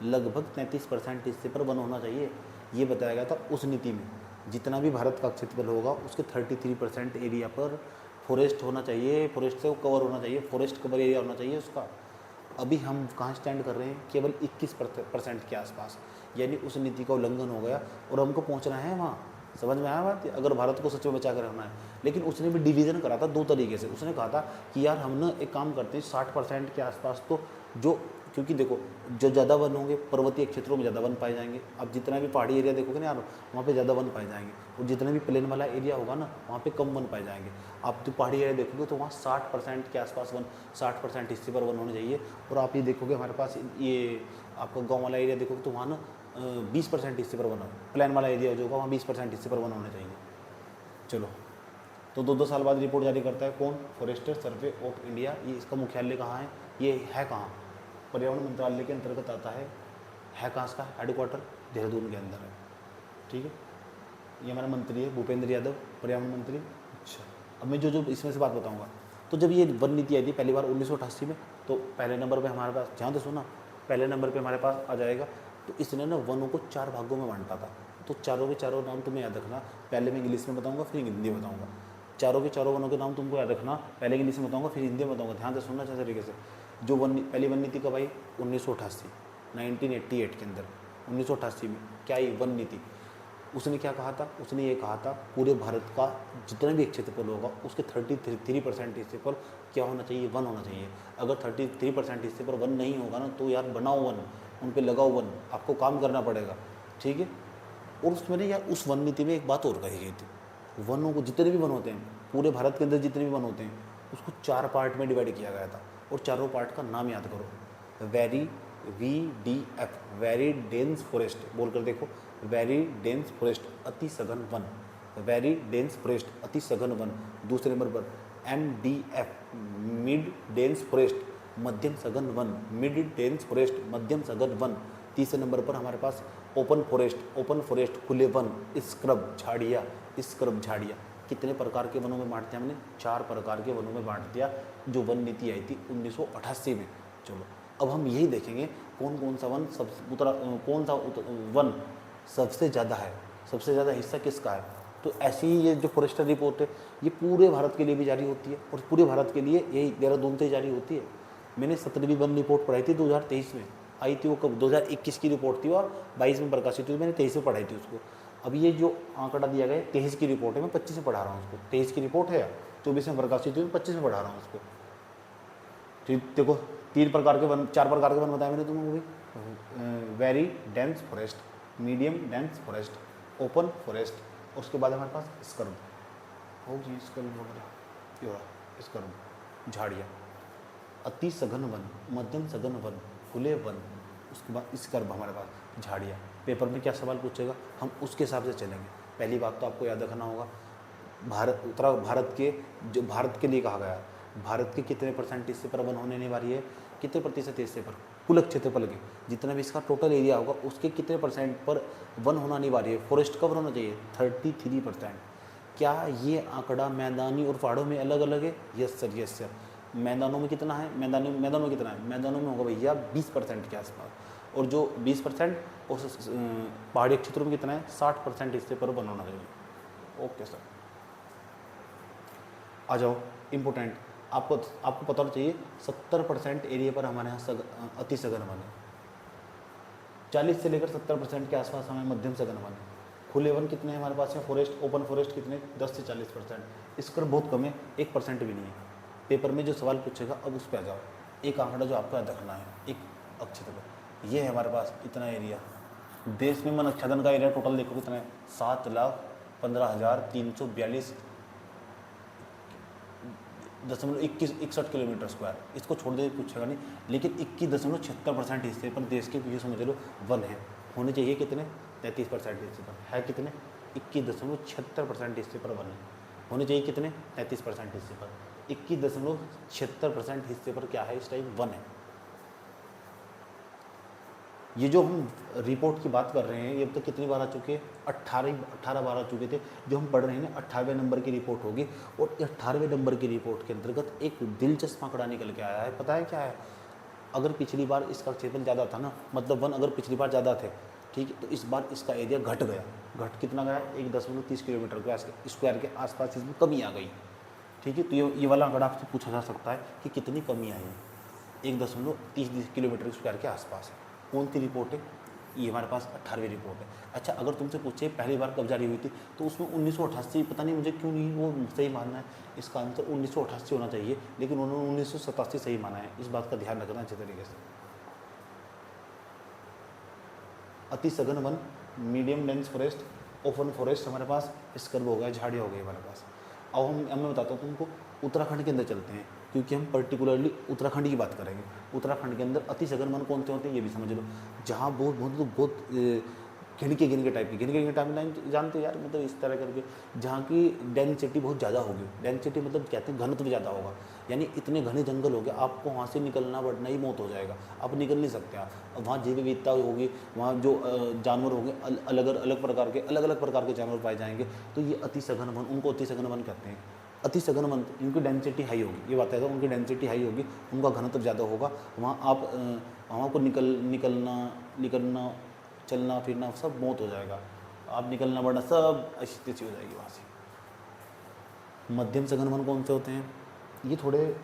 लगभग 33% हिस्से पर वन होना चाहिए, ये बताया गया था उस नीति में। जितना भी भारत का क्षेत्रफल होगा उसके 33% एरिया पर फॉरेस्ट होना चाहिए, फॉरेस्ट से कवर होना चाहिए, फॉरेस्ट कवर एरिया होना चाहिए उसका। अभी हम कहाँ स्टैंड कर रहे हैं? केवल 21% के आसपास, यानी उस नीति का उल्लंघन हो गया और हमको पहुँचना है वहाँ। समझ में आया बात? अगर भारत को सच में बचा कर रखना है। लेकिन उसने भी डिवीज़न करा था 2 तरीके से। उसने कहा था कि यार हम ना एक काम करते हैं 60% के आसपास, तो जो, क्योंकि देखो जो ज़्यादा वन होंगे पर्वतीय क्षेत्रों में ज़्यादा वन पाए जाएंगे। अब जितना भी पहाड़ी एरिया देखोगे ना यार, वहाँ पे ज़्यादा वन पाए जाएंगे, और जितना भी प्लेन वाला एरिया होगा ना वहाँ पे कम वन पाए जाएंगे। आप जो पहाड़ी एरिया देखोगे तो वहाँ 60% के आसपास वन, 60% हिस्से पर वन होने चाहिए। और आप ये देखोगे हमारे पास ये आपका गाँव वाला एरिया देखोगे तो वहाँ ना 20% हिस्से पर वन हो, प्लान वाला एरिया जो होगा वहाँ 20% हिस्से पर वन होने चाहिए। चलो, तो 2-2 साल बाद रिपोर्ट जारी करता है कौन? Forester survey of India. ये इसका मुख्यालय कहाँ है? ये है कहाँ? पर्यावरण मंत्रालय के अंतर्गत आता है कहाँ इसका हेडक्वार्टर? देहरादून के अंदर है। ठीक है, ये हमारा मंत्री है भूपेंद्र यादव, पर्यावरण मंत्री। अच्छा, अब मैं जो इसमें से बात बताऊँगा। तो जब ये वन नीति आई थी पहली बार 1988 में, तो पहले नंबर पर हमारे पास, ध्यान से सुना, पहले नंबर पर हमारे पास आ जाएगा। तो इसने ना वनों को 4 भागों में बांटा था। तो चारों के चारों नाम तुम्हें याद रखना। पहले मैं इंग्लिश में बताऊंगा, फिर हिंदी में बताऊंगा। चारों के चारों वनों के नाम तुमको याद रखना, पहले इंग्लिश में बताऊंगा, फिर हिंदी में बताऊंगा। ध्यान से सुनना अच्छे तरीके से। जो पहली वन नीति कब आई? 1988 के अंदर, 1988 में क्या आई वन नीति? उसने क्या कहा था? उसने ये कहा था पूरे भारत का जितना भी क्षेत्रफल होगा उसके 33% हिस्से पर क्या होना चाहिए? वन होना चाहिए। अगर 33% हिस्से पर वन नहीं होगा ना, तो यार बनाओ वन, उन पे लगाओ वन, आपको काम करना पड़ेगा। ठीक है। और उसमें यार उस वन नीति में एक बात और कही गई थी, वनों को, जितने भी वन होते हैं पूरे भारत के अंदर, जितने भी वन होते हैं उसको 4 पार्ट में डिवाइड किया गया था। और चारों पार्ट का नाम याद करो। VDF, वेरी डेंस फॉरेस्ट, बोलकर देखो, वेरी डेंस फॉरेस्ट, अति सघन वन, वेरी डेंस फॉरेस्ट, अति सघन वन। दूसरे नंबर पर MDF, मिड डेंस फॉरेस्ट, मध्यम सघन वन, मिड डेंस फॉरेस्ट, मध्यम सघन वन। तीसरे नंबर पर हमारे पास ओपन फॉरेस्ट, खुले वन, स्क्रब झाड़ियाँ, स्क्रब झाड़ियाँ। कितने प्रकार के वनों में बांट दिया हमने? 4 प्रकार के वनों में बांट दिया, जो वन नीति आई थी 1988 में। चलो, अब हम यही देखेंगे कौन सा वन वन सबसे ज़्यादा है, सबसे ज़्यादा हिस्सा किसका है। तो ऐसी ही ये जो फॉरेस्टर रिपोर्ट है ये पूरे भारत के लिए भी जारी होती है, और पूरे भारत के लिए यही देहरादून से जारी होती है। मैंने 17वीं वन रिपोर्ट पढ़ाई थी 2023 में, आई थी वो कब? 2021 की रिपोर्ट थी और 22 में प्रकाशित हुई। मैंने 23 में पढ़ाई थी उसको। अब ये जो आंकड़ा दिया गया है 23 की रिपोर्ट है, मैं 25 में पढ़ा रहा हूँ उसको। 23 की रिपोर्ट है, 24 में प्रकाशित हुई, 25 में पढ़ा रहा हूँ उसको। ठीक, देखो 4 प्रकार के वन बताए मैंने तुमको भी। Very dense forest, medium dense forest, open forest, उसके बाद हमारे पास स्कर्ब होगी, स्कर्ब वगैरह, स्कर्ब झाड़ियाँ, अति सघन वन, मध्यम सघन वन, खुले वन, उसके बाद स्कर्ब हमारे पास झाड़ियाँ। पेपर में क्या सवाल पूछेगा हम उसके हिसाब से चलेंगे। पहली बात तो आपको याद रखना होगा, भारत के लिए कहा गया, भारत के कितने % हिस्से पर वन होने वाली है, कितने प्रतिशत हिस्से पर, कुल क्षेत्रफल के जितना भी इसका टोटल एरिया होगा उसके कितने % पर वन होना अनिवार्य है, फॉरेस्ट कवर होना चाहिए? 33%। क्या ये आंकड़ा मैदानी और पहाड़ों में अलग अलग है? Yes sir, yes sir. मैदानों में कितना है? मैदानों में कितना है? मैदानों में होगा भैया 20% के आसपास, और जो 20% और पहाड़ी क्षेत्रों में कितना है? 60% हिस्से पर वन होना चाहिए। ओके सर, आ जाओ इम्पोर्टेंट, आपको पता होना चाहिए 70% एरिया पर हमारे यहाँ अति सघन वन है, 40 से लेकर 70% के आसपास हमें मध्यम सघन वन है। खुले वन कितने हैं हमारे पास में? फॉरेस्ट, ओपन फॉरेस्ट कितने? 10 से 40%। इसका बहुत कम है, 1% भी नहीं है। पेपर में जो सवाल पूछेगा अब उस पर आ जाओ। एक आंकड़ा जो आपको याद रखना है, एक अक्षर पर, ये है हमारे पास इतना एरिया। देश में वन आच्छादन का एरिया टोटल देखो कितना है, 7,15,342.21 किलोमीटर स्क्वायर। इसको छोड़ दे पूछेगा नहीं, लेकिन 21.76% हिस्से पर देश के, ये समझ लो वन है। होने चाहिए कितने, 33% हिस्से पर है कितने, 21.76% हिस्से पर वन है। होने चाहिए कितने, 33% हिस्से पर। 21.76% हिस्से पर क्या है इस टाइम, वन है। ये जो हम रिपोर्ट की बात कर रहे हैं ये अब तक कितनी बार आ चुके हैं, 18 बार आ चुके थे। जो हम पढ़ रहे हैं ना 18वें नंबर की रिपोर्ट होगी, और 18वें नंबर की रिपोर्ट के अंतर्गत एक दिलचस्प आंकड़ा निकल के आया है। पता है क्या है, अगर पिछली बार इसका क्षेत्रफल ज़्यादा था ना, मतलब वन अगर पिछली बार ज़्यादा थे, ठीक है, तो इस बार इसका एरिया घट गया। घट कितना गया, 1.30 किलोमीटर के स्क्वायर के आसपास इसमें कमी आ गई। ठीक है, तो ये वाला आंकड़ा आपसे पूछा जा सकता है कि कितनी कमी आई है, 1.30 किलोमीटर स्क्वायर के आसपास है। कौन सी रिपोर्ट है, ये हमारे पास 18वीं रिपोर्ट है। अच्छा, अगर तुमसे पूछे पहली बार कब जारी हुई थी, तो उसमें 1988, पता नहीं मुझे क्यों नहीं वो सही मानना है, इसका आंसर 1988 होना चाहिए, लेकिन उन्होंने 1987 सही माना है। इस बात का ध्यान रखना अच्छे तरीके से। अति सघन one, medium dense forest, open forest हमारे पास, स्कर्ब हो गया, झाड़ी हो गई हमारे पास। अब मैं बताता हूँ तुमको, उत्तराखंड के अंदर चलते हैं, क्योंकि हम पर्टिकुलरली उत्तराखंड की बात करेंगे। उत्तराखंड के अंदर अति सघन वन कौन से होते हैं ये भी समझ लो, जहाँ बहुत गिन के टाइप की, गिन के टाइप लाइन जानते हो यार, मतलब इस तरह करके, जहाँ की डेंसिटी बहुत ज़्यादा होगी। डेंसिटी मतलब कहते हैं घनत्व ज़्यादा होगा, यानी इतने घने जंगल हो गए, आपको वहाँ से निकलना बढ़ना ही मौत हो जाएगा, आप निकल नहीं सकते। आप वहाँ जैव विविधता होगी, वहाँ जो जानवर होंगे अलग अलग प्रकार के जानवर पाए जाएंगे। तो ये अति सघन वन, उनको अति सघन वन कहते हैं। अति सघन वन, इनकी डेंसिटी हाई होगी, ये बात है, उनकी डेंसिटी हाई होगी, उनका घनत्व ज़्यादा होगा। वहाँ आप वहाँ को निकलना चलना फिरना सब मौत हो जाएगा, आप निकलना बढ़ना सब स्थिति हो जाएगी वहाँ से। मध्यम सघन वन कौन से होते हैं, ये थोड़े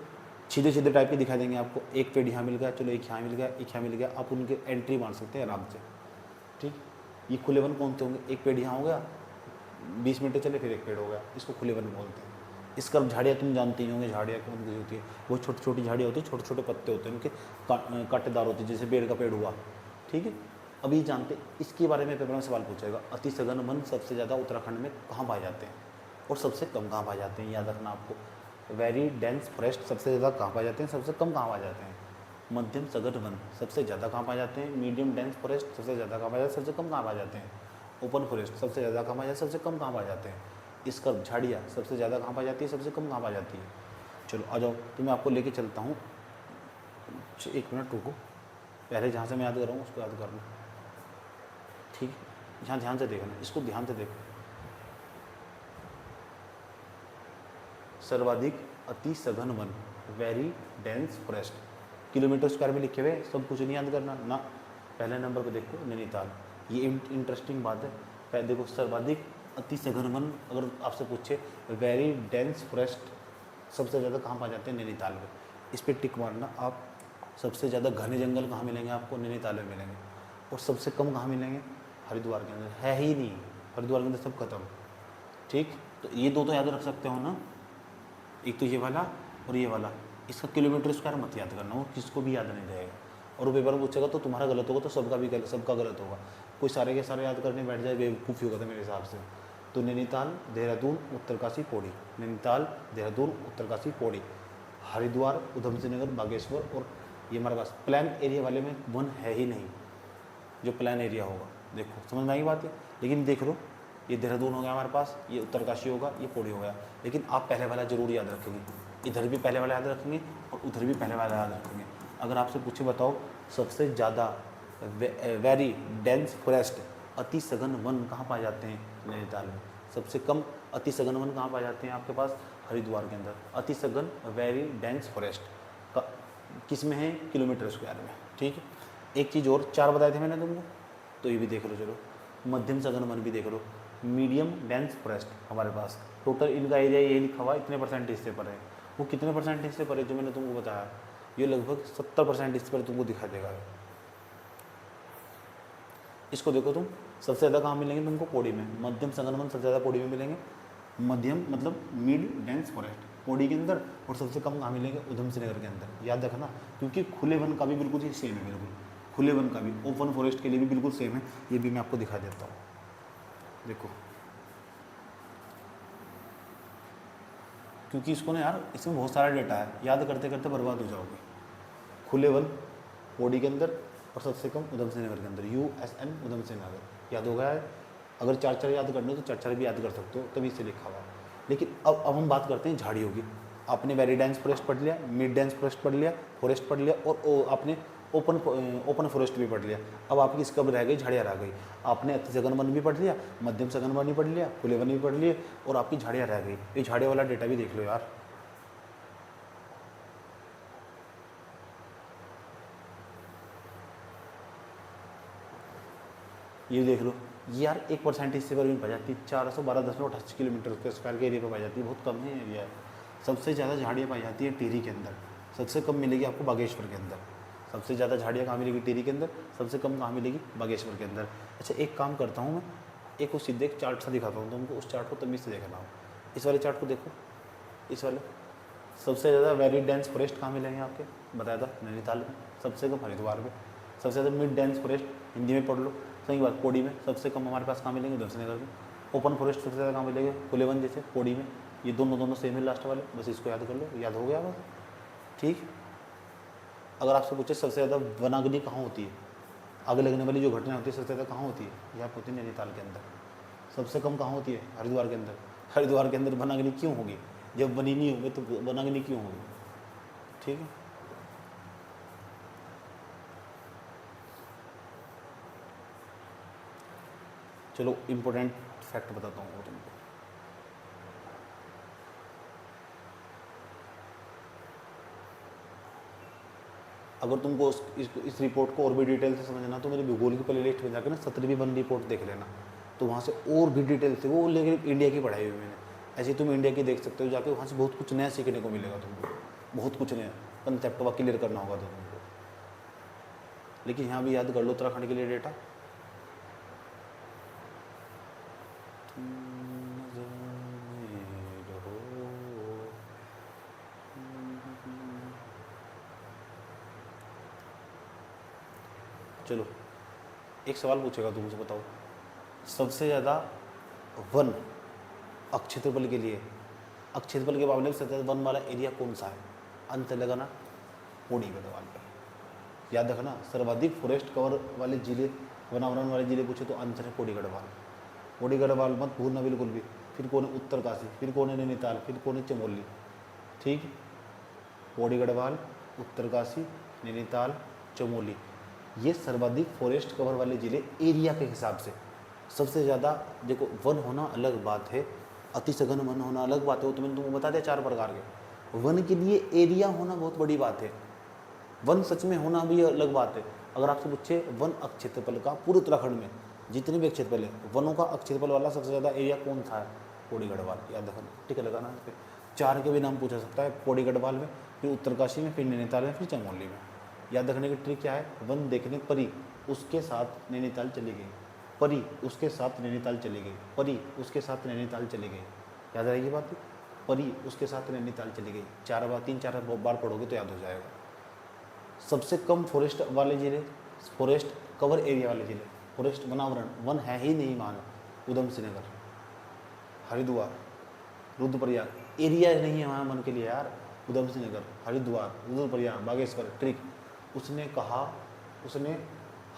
सीधे टाइप के दिखाई देंगे आपको। एक पेड़ यहाँ मिल गया, चलो एक यहाँ मिल गया, एक यहाँ मिल गया, आप उनके एंट्री मार सकते हैं आराम से। ठीक, ये खुले वन कौन से होंगे, एक पेड़ यहाँ हो गया, 20 मिनट चले फिर एक पेड़ हो गया, इसको खुले वन बोलते हैं। इसका झाड़ियाँ तुम जानते ही होंगे, झाड़ियाँ कौन सी होती है, वो छोटी छोटी झाड़ियाँ होती है, छोटे छोटे पत्ते होते हैं, उनके कांटेदार होते हैं, जैसे बेर का पेड़ हुआ। ठीक है, अभी जानते इसके बारे में पेपर में सवाल पूछेगा, अति सघन वन सबसे ज़्यादा उत्तराखंड में कहाँ पाए जाते हैं और सबसे कम कहाँ पाए जाते हैं, याद रखना आपको। वेरी डेंस फॉरेस्ट सबसे ज़्यादा कहाँ पाए जाते हैं, सबसे कम कहाँ पाए जाते हैं। मध्यम सघन वन सबसे ज़्यादा कहाँ पाए जाते हैं। मीडियम डेंस फॉरेस्ट सबसे ज़्यादा कहाँ पाए जाते हैं, सबसे कम कहाँ पाए जाते हैं। ओपन फॉरेस्ट सबसे ज़्यादा कहाँ पाए जाते हैं, सबसे कम कहाँ पाए जाते हैं। इसका झाड़ियाँ सबसे ज़्यादा कहाँ पाई जाती है, सबसे कम कहाँ पाई जाती है। चलो आ जाओ, तो मैं आपको लेके चलता हूँ। 1 मिनट रुको, पहले जहाँ से मैं याद कर रहा हूँ उसको याद कर लो। ठीक, यहाँ ध्यान से देखना, इसको ध्यान से देखो। सर्वाधिक अति सघन one, very dense forest, kilometre square में लिखे हुए, सब कुछ नहीं याद करना ना। पहले नंबर पे देखो नैनीताल, ये इंटरेस्टिंग बात है। पहले देखो सर्वाधिक अति सघन वन, अगर आपसे पूछे वेरी डेंस फॉरेस्ट सबसे ज़्यादा कहाँ पाए जाते हैं, नैनीताल में। इस पर टिक मारना आप। सबसे ज़्यादा घने जंगल कहाँ मिलेंगे आपको, नैनीताल में मिलेंगे। और सबसे कम कहाँ मिलेंगे, हरिद्वार के अंदर, है ही नहीं, हरिद्वार के अंदर सब खत्म। ठीक, तो ये दो तो याद रख सकते हो ना, एक तो ये वाला और ये वाला। इसका किलोमीटर स्क्वायर मत याद करना, वो किसको भी याद नहीं रहेगा। और वो पेपर में पूछेगा तो तुम्हारा गलत होगा तो सबका भी गलत, सबका गलत होगा। कोई सारे के सारे याद करने बैठ जाए, बेवकूफ़ी होगा था मेरे हिसाब से। तो नैनीताल, देहरादून, उत्तरकाशी, पौड़ी, नैनीताल, देहरादून, उत्तरकाशी, पौड़ी, हरिद्वार, उधम सिंह नगर, बागेश्वर। और ये हमारे पास प्लान एरिया वाले में वन है ही नहीं, जो प्लान एरिया होगा। देखो समझ में आई बात है। लेकिन देख लो, ये देहरादून हो गया हमारे पास, ये उत्तरकाशी होगा, ये पौड़ी हो गया। लेकिन आप पहले वाला जरूर याद रखेंगे, इधर भी पहले वाला याद रखेंगे और उधर भी पहले वाला याद रखेंगे। अगर आपसे पूछे बताओ सबसे ज़्यादा वेरी डेंस फॉरेस्ट अति सघन वन कहाँ पाए जाते हैं, नैनीताल में। सबसे कम अति सघन वन कहाँ पाए जाते हैं आपके पास, हरिद्वार के अंदर। अति सघन वेरी डेंस फॉरेस्ट का किस में है, किलोमीटर स्क्वायर में। ठीक है, एक चीज़ और 4 बताए थे मैंने तुमको, तो ये भी देख लो। चलो मध्यम सघन वन भी देख लो। मीडियम डेंस फॉरेस्ट हमारे पास टोटल इनका एरिया ये लिखा हुआ इतने परसेंट हिस्से पर है। वो कितने परसेंट हिस्से पर है जो मैंने तुमको बताया, ये लगभग 70% हिस्से पर तुमको दिखा देगा। इसको देखो तुम, सबसे ज़्यादा कहाँ मिलेंगे तुमको, पौड़ी में। मध्यम सघन वन सबसे ज़्यादा पौड़ी में मिलेंगे। मध्यम मतलब मिड डेंस फॉरेस्ट पौड़ी के अंदर, और सबसे कम कहाँ मिलेंगे, उधम सिंह नगर के अंदर। याद रखना, क्योंकि खुले वन का भी बिल्कुल ही सेम है, बिल्कुल खुले वन का भी, ओपन फॉरेस्ट के लिए भी बिल्कुल सेम है। ये भी मैं आपको दिखा देता हूँ, देखो, क्योंकि इसको ना यार, इसमें बहुत सारा डेटा है, याद करते करते बर्बाद हो जाओगे। खुले वन पौड़ी के अंदर, और सबसे कम उधम सिंह नगर के अंदर, USN उधम सिंह नगर। याद हो गया है? अगर चार चार याद करने हो तो चार चार भी याद कर सकते हो, तभी से लिखा हुआ है। लेकिन अब हम बात करते हैं झाड़ियों की। आपने वेरी डेंस फॉरेस्ट पढ़ लिया, मिड डेंस फॉरेस्ट पढ़ लिया, फॉरेस्ट पढ़ लिया, और आपने ओपन फॉरेस्ट भी पढ़ लिया। अब आपकी इसका रह गई, झाड़ियाँ रह गई। आपने अति सघन वन भी पढ़ लिया, मध्यम सघन वन भी पढ़ लिया, खुले वन भी पढ़ लिए, और आपकी झाड़ियाँ रह गई। ये झाड़ियों वाला डेटा भी देख लो यार। ये देख लो, ये यार 1% इससे पर भी पाई जाती है, 412.88 किलोमीटर के स्क्वायर के एरिया पर पाई जाती है, बहुत कम है एरिया है। सबसे ज़्यादा झाड़ियाँ पाई जाती है टिहरी के अंदर, सबसे कम मिलेगी आपको बागेश्वर के अंदर। सबसे ज़्यादा झाड़ियाँ कहाँ मिलेगी, टिहरी के अंदर, सबसे कम कहाँ मिलेगी, बागेश्वर के अंदर। अच्छा, एक काम करता हूँ मैं, एक उस सीधे एक चार्ट सा दिखाता हूँ तुमको, उस चार्ट को तमीज़ से देखना हो। इस वाले चार्ट को देखो, इस वाले, सबसे ज़्यादा वेरी डेंस फॉरेस्ट कहाँ मिलेंगे आपके, बताया था, नैनीताल में, सबसे कम हरिद्वार में। सबसे ज़्यादा मिड डेंस फॉरेस्ट, हिंदी में पढ़ लो, सही बात, पौड़ी में। सबसे कम हमारे पास कहाँ मिलेंगे, उधम सिंह नगर में। ओपन फॉरेस्ट सबसे ज़्यादा कहाँ मिलेंगे, खुले वन जैसे पौड़ी में। ये दोनों सेम है लास्ट वाले, बस इसको याद कर लो, याद हो गया बस, ठीक। अगर आपसे पूछे सबसे ज़्यादा वनाग्नि कहाँ होती है, आग लगने वाली जो घटना होती है, सबसे ज़्यादा कहाँ होती है, यहाँ होती है नैनीताल के अंदर। सबसे कम कहाँ होती है, हरिद्वार के अंदर। हरिद्वार के अंदर वनाग्नि क्यों होगी, जब वन ही नहीं होंगे तो वनाग्नि क्यों होगी, ठीक है। चलो इम्पोर्टेंट फैक्ट बताता हूँ तुमको। अगर तुमको इस रिपोर्ट को और भी डिटेल से समझना तो मेरे भूगोल की प्ले लिस्ट में जाकर ना 17वीं वन रिपोर्ट देख लेना, तो वहाँ से और भी डिटेल से, वो लेकिन इंडिया की पढ़ाई हुई मैंने, ऐसे तुम इंडिया की देख सकते हो जाके, वहाँ से बहुत कुछ नया सीखने को मिलेगा तुमको, बहुत कुछ नया कंसेप्ट वह क्लियर करना होगा तुमको। लेकिन यहाँ भी याद कर लो उत्तराखंड के लिए डेटा। चलो एक सवाल पूछेगा, तुमसे बताओ, सबसे ज़्यादा वन अक्षेत्रफल के लिए, अक्षेत्रफल के मामले में सबसे ज़्यादा वन वाला एरिया कौन सा है, अंत लगाना पौड़ी गढ़वाल पर। याद रखना, सर्वाधिक फॉरेस्ट कवर वाले जिले, वनावरण वाले जिले पूछे तो आंसर है पौड़ी गढ़वाल। पौड़ी गढ़वाल मत भूलना बिल्कुल भी। फिर कौन है उत्तरकाशी, फिर कौन है नैनीताल, फिर कौन है चमोली, ठीक। पौड़ी गढ़वाल, उत्तरकाशी, नैनीताल, चमोली, ये सर्वाधिक फॉरेस्ट कवर वाले जिले एरिया के हिसाब से। सबसे ज़्यादा देखो, वन होना अलग बात है, अति सघन वन होना अलग बात है, वो तो मैंने तुमको बता दिया 4 प्रकार के। वन के लिए एरिया होना बहुत बड़ी बात है, वन सच में होना भी अलग बात है। अगर आपसे पूछे वन अक्षेत्रफल का पूरे उत्तराखंड में जितने भी क्षेत्रफल है, वनों का अक्षेत्रफल वाला सबसे ज़्यादा एरिया कौन था है, पौड़ी गढ़वाल। याद रखना, ठीक है, लगाना इस पर। 4 के भी नाम पूछा सकता है, पौड़ी गढ़वाल में, फिर उत्तरकाशी में, फिर नैनीताल में, फिर चमोली में। याद रखने की ट्रिक क्या है, वन देखने परी उसके साथ नैनीताल चली गई, परी उसके साथ नैनीताल चली गई, परी उसके साथ नैनीताल चली गई। याद रहेगी बात, परी उसके साथ नैनीताल चली गई। 3-4 बार पढ़ोगे तो याद हो जाएगा। सबसे कम फॉरेस्ट वाले जिले, फॉरेस्ट कवर एरिया वाले जिले, फॉरेस्ट वनावरण, वन है ही नहीं मान, उधम सिंह नगर, हरिद्वार, रुद्रप्रयाग, एरिया नहीं है वहाँ वन के लिए यार। उधम सिंह नगर, हरिद्वार, रुद्रप्रयाग, बागेश्वर, ट्रिक। उसने कहा, उसने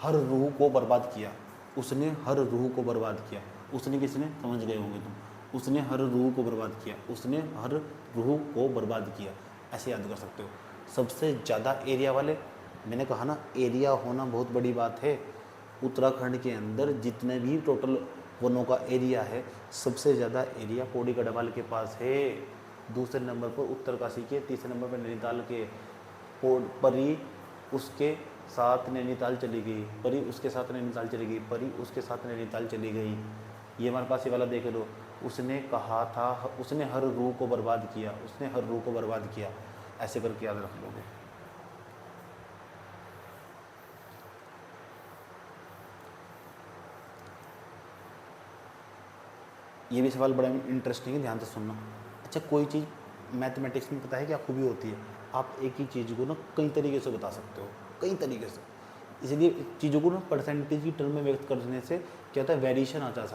हर रूह को बर्बाद किया, उसने हर रूह को बर्बाद किया। उसने किसने, समझ गए होंगे तुम, उसने हर रूह को बर्बाद किया, उसने हर रूह को बर्बाद किया, ऐसे याद कर सकते हो। सबसे ज़्यादा एरिया वाले, मैंने कहा ना एरिया होना बहुत बड़ी बात है। उत्तराखंड के अंदर जितने भी टोटल वनों का एरिया है, सबसे ज़्यादा एरिया पौड़ी गढ़वाल के पास है। दूसरे नंबर पर उत्तरकाशी के, तीसरे नंबर पर नैनीताल के। परी उसके साथ नैनीताल चली गई, परी उसके साथ नैनीताल चली गई, परी उसके साथ नैनीताल चली गई। ये हमारे पास ये वाला देख लो, उसने कहा था, उसने हर रूह को बर्बाद किया, उसने हर रूह को बर्बाद किया, ऐसे करके याद रख लोगे। ये भी सवाल बड़ा इंटरेस्टिंग है, ध्यान से सुनना। अच्छा, कोई चीज़ मैथमेटिक्स में पता है क्या खूबी होती है, आप एक ही चीज़ को ना कई तरीके से बता सकते हो, कई तरीके से। इसलिए चीज़ों को ना परसेंटेज की टर्म में व्यक्त करने से क्या होता है, वेरिएशन आ जा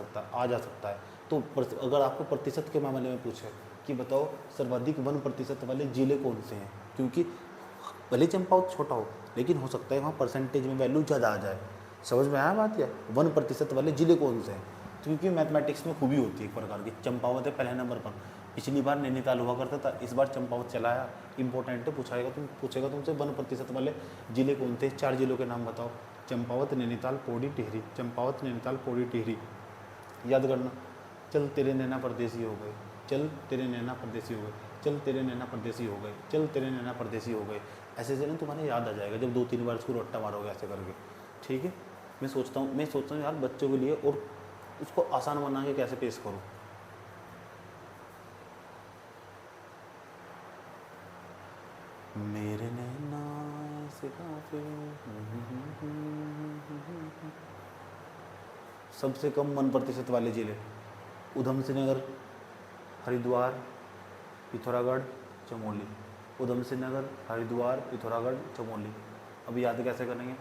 सकता है। तो अगर आपको प्रतिशत के मामले में पूछे कि बताओ सर्वाधिक 1% वाले जिले कौन से हैं, क्योंकि भले चंपावत छोटा हो लेकिन हो सकता है वहाँ परसेंटेज में वैल्यू ज़्यादा आ जाए। समझ में आया बात? या 1% वाले जिले कौन से हैं, क्योंकि मैथमेटिक्स में खूबी होती है एक प्रकार की। चंपावत है पहले नंबर पर, पिछली बार नैनीताल हुआ करता था, इस बार चंपावत चला आया। इंपॉर्टेंट है, पूछेगा तुमसे 1% वाले जिले कौन थे, 4 जिलों के नाम बताओ। चंपावत, नैनीताल, पौड़ी, टिहरी। चंपावत, नैनीताल, पौड़ी, टिहरी, याद करना। चल तेरे नैना परदेसी हो गए, चल तेरे नैना परदेसी हो गए, चल तेरे नैना परदेसी हो गए, चल तेरे नैना परदेसी हो गए। ऐसे ऐसे ना तुम्हारे याद आ जाएगा जब 2-3 बार इसको रट्टा मारोगे ऐसे करके। ठीक है, मैं सोचता हूँ यार बच्चों के लिए और उसको आसान बना के कैसे पेश करूँ। मेरे नैना से काफी सबसे कम 1% वाले जिले, उधम सिंह नगर, हरिद्वार, पिथौरागढ़, चमोली। उधम सिंह नगर, हरिद्वार, पिथौरागढ़, चमोली। अभी याद कैसे करेंगे?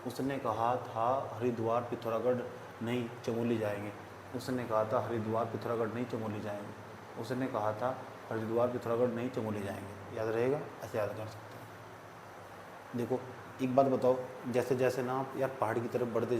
उसने कहा था हरिद्वार पिथौरागढ़ नहीं चमोली जाएंगे, उसने कहा था हरिद्वार पिथौरागढ़ नहीं चमोली जाएंगे, उसने कहा था हरिद्वार पिथौरागढ़ नहीं चमोली जाएंगे। याद रहेगा? ऐसे याद कर सकते हैं। देखो एक बात बताओ, जैसे जैसे ना आप यार पहाड़ की तरफ बढ़ते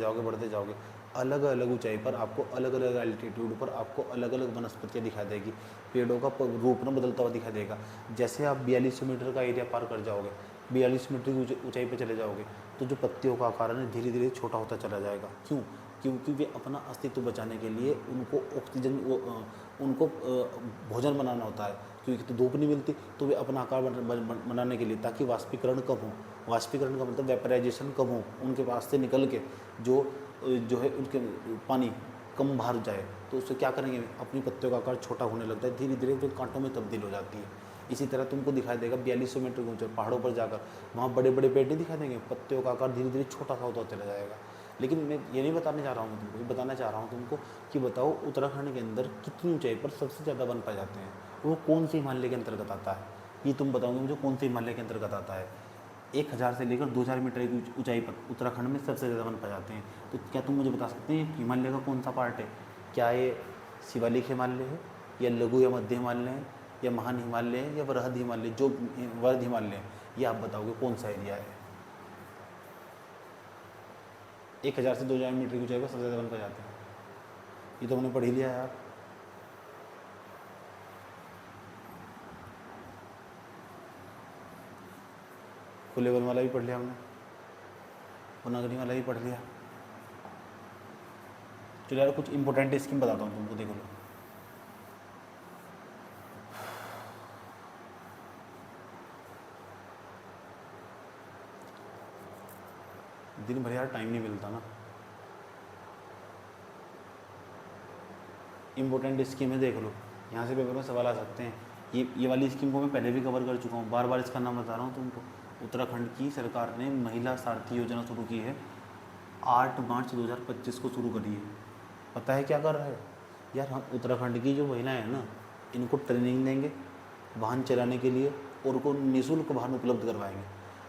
जाओगे, अलग अलग ऊंचाई पर आपको अलग अलग एल्टीट्यूड पर आपको अलग अलग वनस्पतियाँ दिखाई देगी, पेड़ों का रूप ना बदलता हुआ दिखाई देगा। जैसे आप 4200 मीटर का एरिया पार कर जाओगे, 42 मीटर की ऊंचाई पर चले जाओगे, तो जो पत्तियों का आकार है धीरे धीरे छोटा होता चला जाएगा। क्यों? क्योंकि वे अपना अस्तित्व बचाने के लिए उनको ऑक्सीजन उनको भोजन बनाना होता है, क्योंकि तो धूप नहीं मिलती, तो वे अपना आकार बनाने के लिए, ताकि वाष्पीकरण कम हो। वाष्पीकरण का मतलब वेपराइजेशन कम हो, उनके पास से निकल के जो है उनके पानी कम बाहर जाए, तो उससे क्या करेंगे, अपनी पत्तियों का आकार छोटा होने लगता है, धीरे धीरे फिर कांटों में तब्दील हो जाती है। इसी तरह तुमको दिखाई देगा 4200 मीटर के ऊंचे पहाड़ों पर जाकर, वहाँ बड़े बड़े पेड़ नहीं दिखाई देंगे, पत्तियों का आकार धीरे धीरे छोटा सा होता चला जाएगा। लेकिन मैं ये नहीं बताने जा रहा हूँ तुमको, ये बताना चाह रहा हूँ तुमको कि बताओ उत्तराखंड के अंदर कितनी ऊंचाई पर सबसे ज़्यादा वन पाए जाते हैं, वो कौन से हिमालय के अंतर्गत आता है? ये तुम बताओगे मुझे कौन से हिमालय के अंतर्गत आता है? 1000 से लेकर 2000 मीटर की ऊंचाई पर उत्तराखंड में सबसे ज़्यादा वन पाए जाते हैं। तो क्या तुम मुझे बता सकते हैं हिमालय का कौन सा पार्ट है? क्या ये शिवालिक हिमालय है, या लघु या मध्य हिमालय है, या महान हिमालय है, या वृहद हिमालय, जो वृहद हिमालय है? ये आप बताओगे कौन सा एरिया है? 1000 से 2000 मीटर की ऊंचाई पर सबसे ज़्यादा वन पाए जाते हैं, ये तो हमने पढ़ ही लिया यार। खुले वन वाला भी पढ़ लिया हमने, वनाग्नि वाला भी पढ़ लिया। चलो यार कुछ इंपॉर्टेंट स्कीम बताता हूँ तुमको, देखो लो। दिन भर यार टाइम नहीं मिलता ना। इंपॉर्टेंट स्कीम है, देख लो, यहाँ से पेपर में सवाल आ सकते हैं। ये वाली स्कीम को मैं पहले भी कवर कर चुका हूँ, बार बार इसका नाम बता रहा हूँ तुमको। उत्तराखंड की सरकार ने महिला सारथी योजना शुरू की है, 8 मार्च 2025 को शुरू करी है। पता है क्या कर रहा है यार? हम उत्तराखंड की जो महिलाएं हैं ना, इनको ट्रेनिंग देंगे वाहन चलाने के लिए, और उनको निःशुल्क वाहन उपलब्ध करवाएंगे।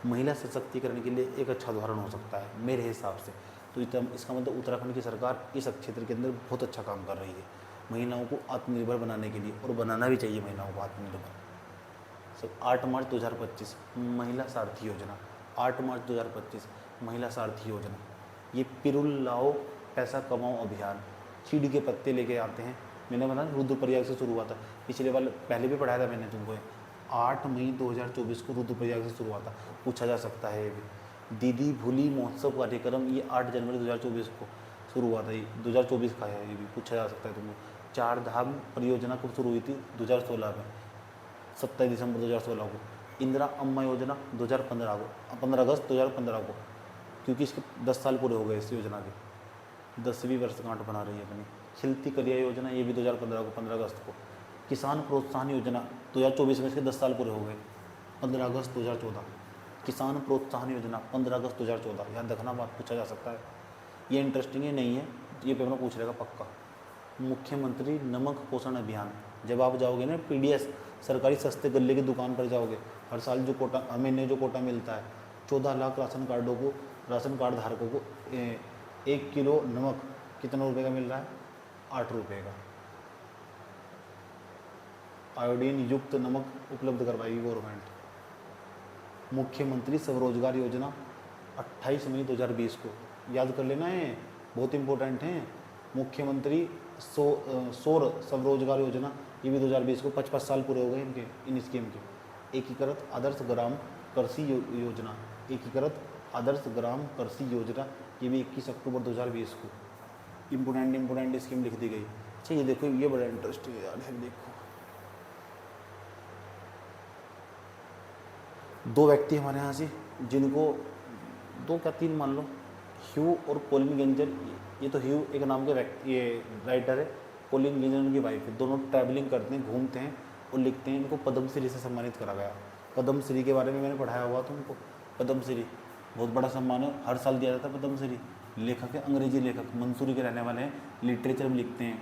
महिला सशक्तिकरण के लिए एक अच्छा उदाहरण हो सकता है मेरे हिसाब से। तो इसका मतलब उत्तराखंड की सरकार इस क्षेत्र के अंदर बहुत अच्छा काम कर रही है महिलाओं को आत्मनिर्भर बनाने के लिए, और बनाना भी चाहिए महिलाओं को आत्मनिर्भर। सब 8 मार्च 2025 महिला सारथी योजना, 8 मार्च 2025 महिला सारथी योजना। ये पिरुल लाओ पैसा कमाओ अभियान, चीड़ के पत्ते लेके आते हैं। मैंने बताया रुद्रप्रयाग से शुरू हुआ था, पिछले बार पहले भी पढ़ाया था मैंने तुमको। 8 मई 2024 को रुद्रप्रयाग से शुरू हुआ था, पूछा जा सकता है ये भी। दीदी भूली महोत्सव कार्यक्रम, ये 8 जनवरी 2024 को शुरू हुआ था, ये 2024 का है, ये भी पूछा जा सकता है तुमको। 4 धाम परियोजना कब शुरू हुई थी? 2016 में, 27 दिसंबर 2016 को। इंदिरा अम्मा योजना 2015 को, 15 अगस्त 2015 को, क्योंकि इसके 10 साल पूरे हो गए इस योजना के, 10वीं वर्षगांठ बना रही है अपनी। खिलती कलिया योजना, ये भी 2015 को, 15 अगस्त को। किसान प्रोत्साहन योजना 2024 में इसके 10 साल पूरे हो गए, 15 अगस्त 2014। किसान प्रोत्साहन योजना 15 अगस्त 2014, याद रखना, बात पूछा जा सकता है। ये इंटरेस्टिंग है नहीं है, ये पेपर में पूछ लेगा पक्का। मुख्यमंत्री नमक पोषण अभियान। जब आप जाओगे ना पीडीएस सरकारी सस्ते गल्ले की दुकान पर जाओगे, हर साल जो कोटा, हर महीने जो कोटा मिलता है, 14 लाख राशन कार्डों को, राशन कार्ड धारकों को 1 किलो नमक कितना रुपए का मिल रहा है? 8 रुपये का आयोडीन युक्त नमक उपलब्ध करवाएगी गवर्नमेंट। मुख्यमंत्री स्वरोजगार योजना 28 मई 2020 को याद कर लेना है, बहुत इंपॉर्टेंट है। मुख्यमंत्री सौर स्वरोजगार योजना, ये भी 2020 को 55 साल पूरे हो गए इनके, इन स्कीम के। एकीकृत आदर्श ग्राम कृषि योजना, एकीकृत आदर्श ग्राम कृषि योजना, ये भी 21 अक्टूबर 2020 को इम्पोर्टेंट स्कीम लिख दी गई। अच्छा ये देखो, ये बड़ा इंटरेस्टिंग है यार, देखो 2 व्यक्ति हमारे यहाँ से जिनको 2 क्या 3 मान लो, ह्यू और कोलिन गेंजर। ये तो ह्यू एक नाम के व्यक्ति, ये राइटर है, कोलिन गेंजर उनकी वाइफ है। दोनों ट्रैवलिंग करते हैं, घूमते हैं और लिखते हैं। इनको पद्मश्री से सम्मानित करा गया। पद्मश्री के बारे में मैंने पढ़ाया हुआ था उनको। पद्मश्री बहुत बड़ा सम्मान है, हर साल दिया जाता है पद्मश्री। लेखक है, अंग्रेजी लेखक, मंसूरी के रहने वाले हैं, लिटरेचर में लिखते हैं,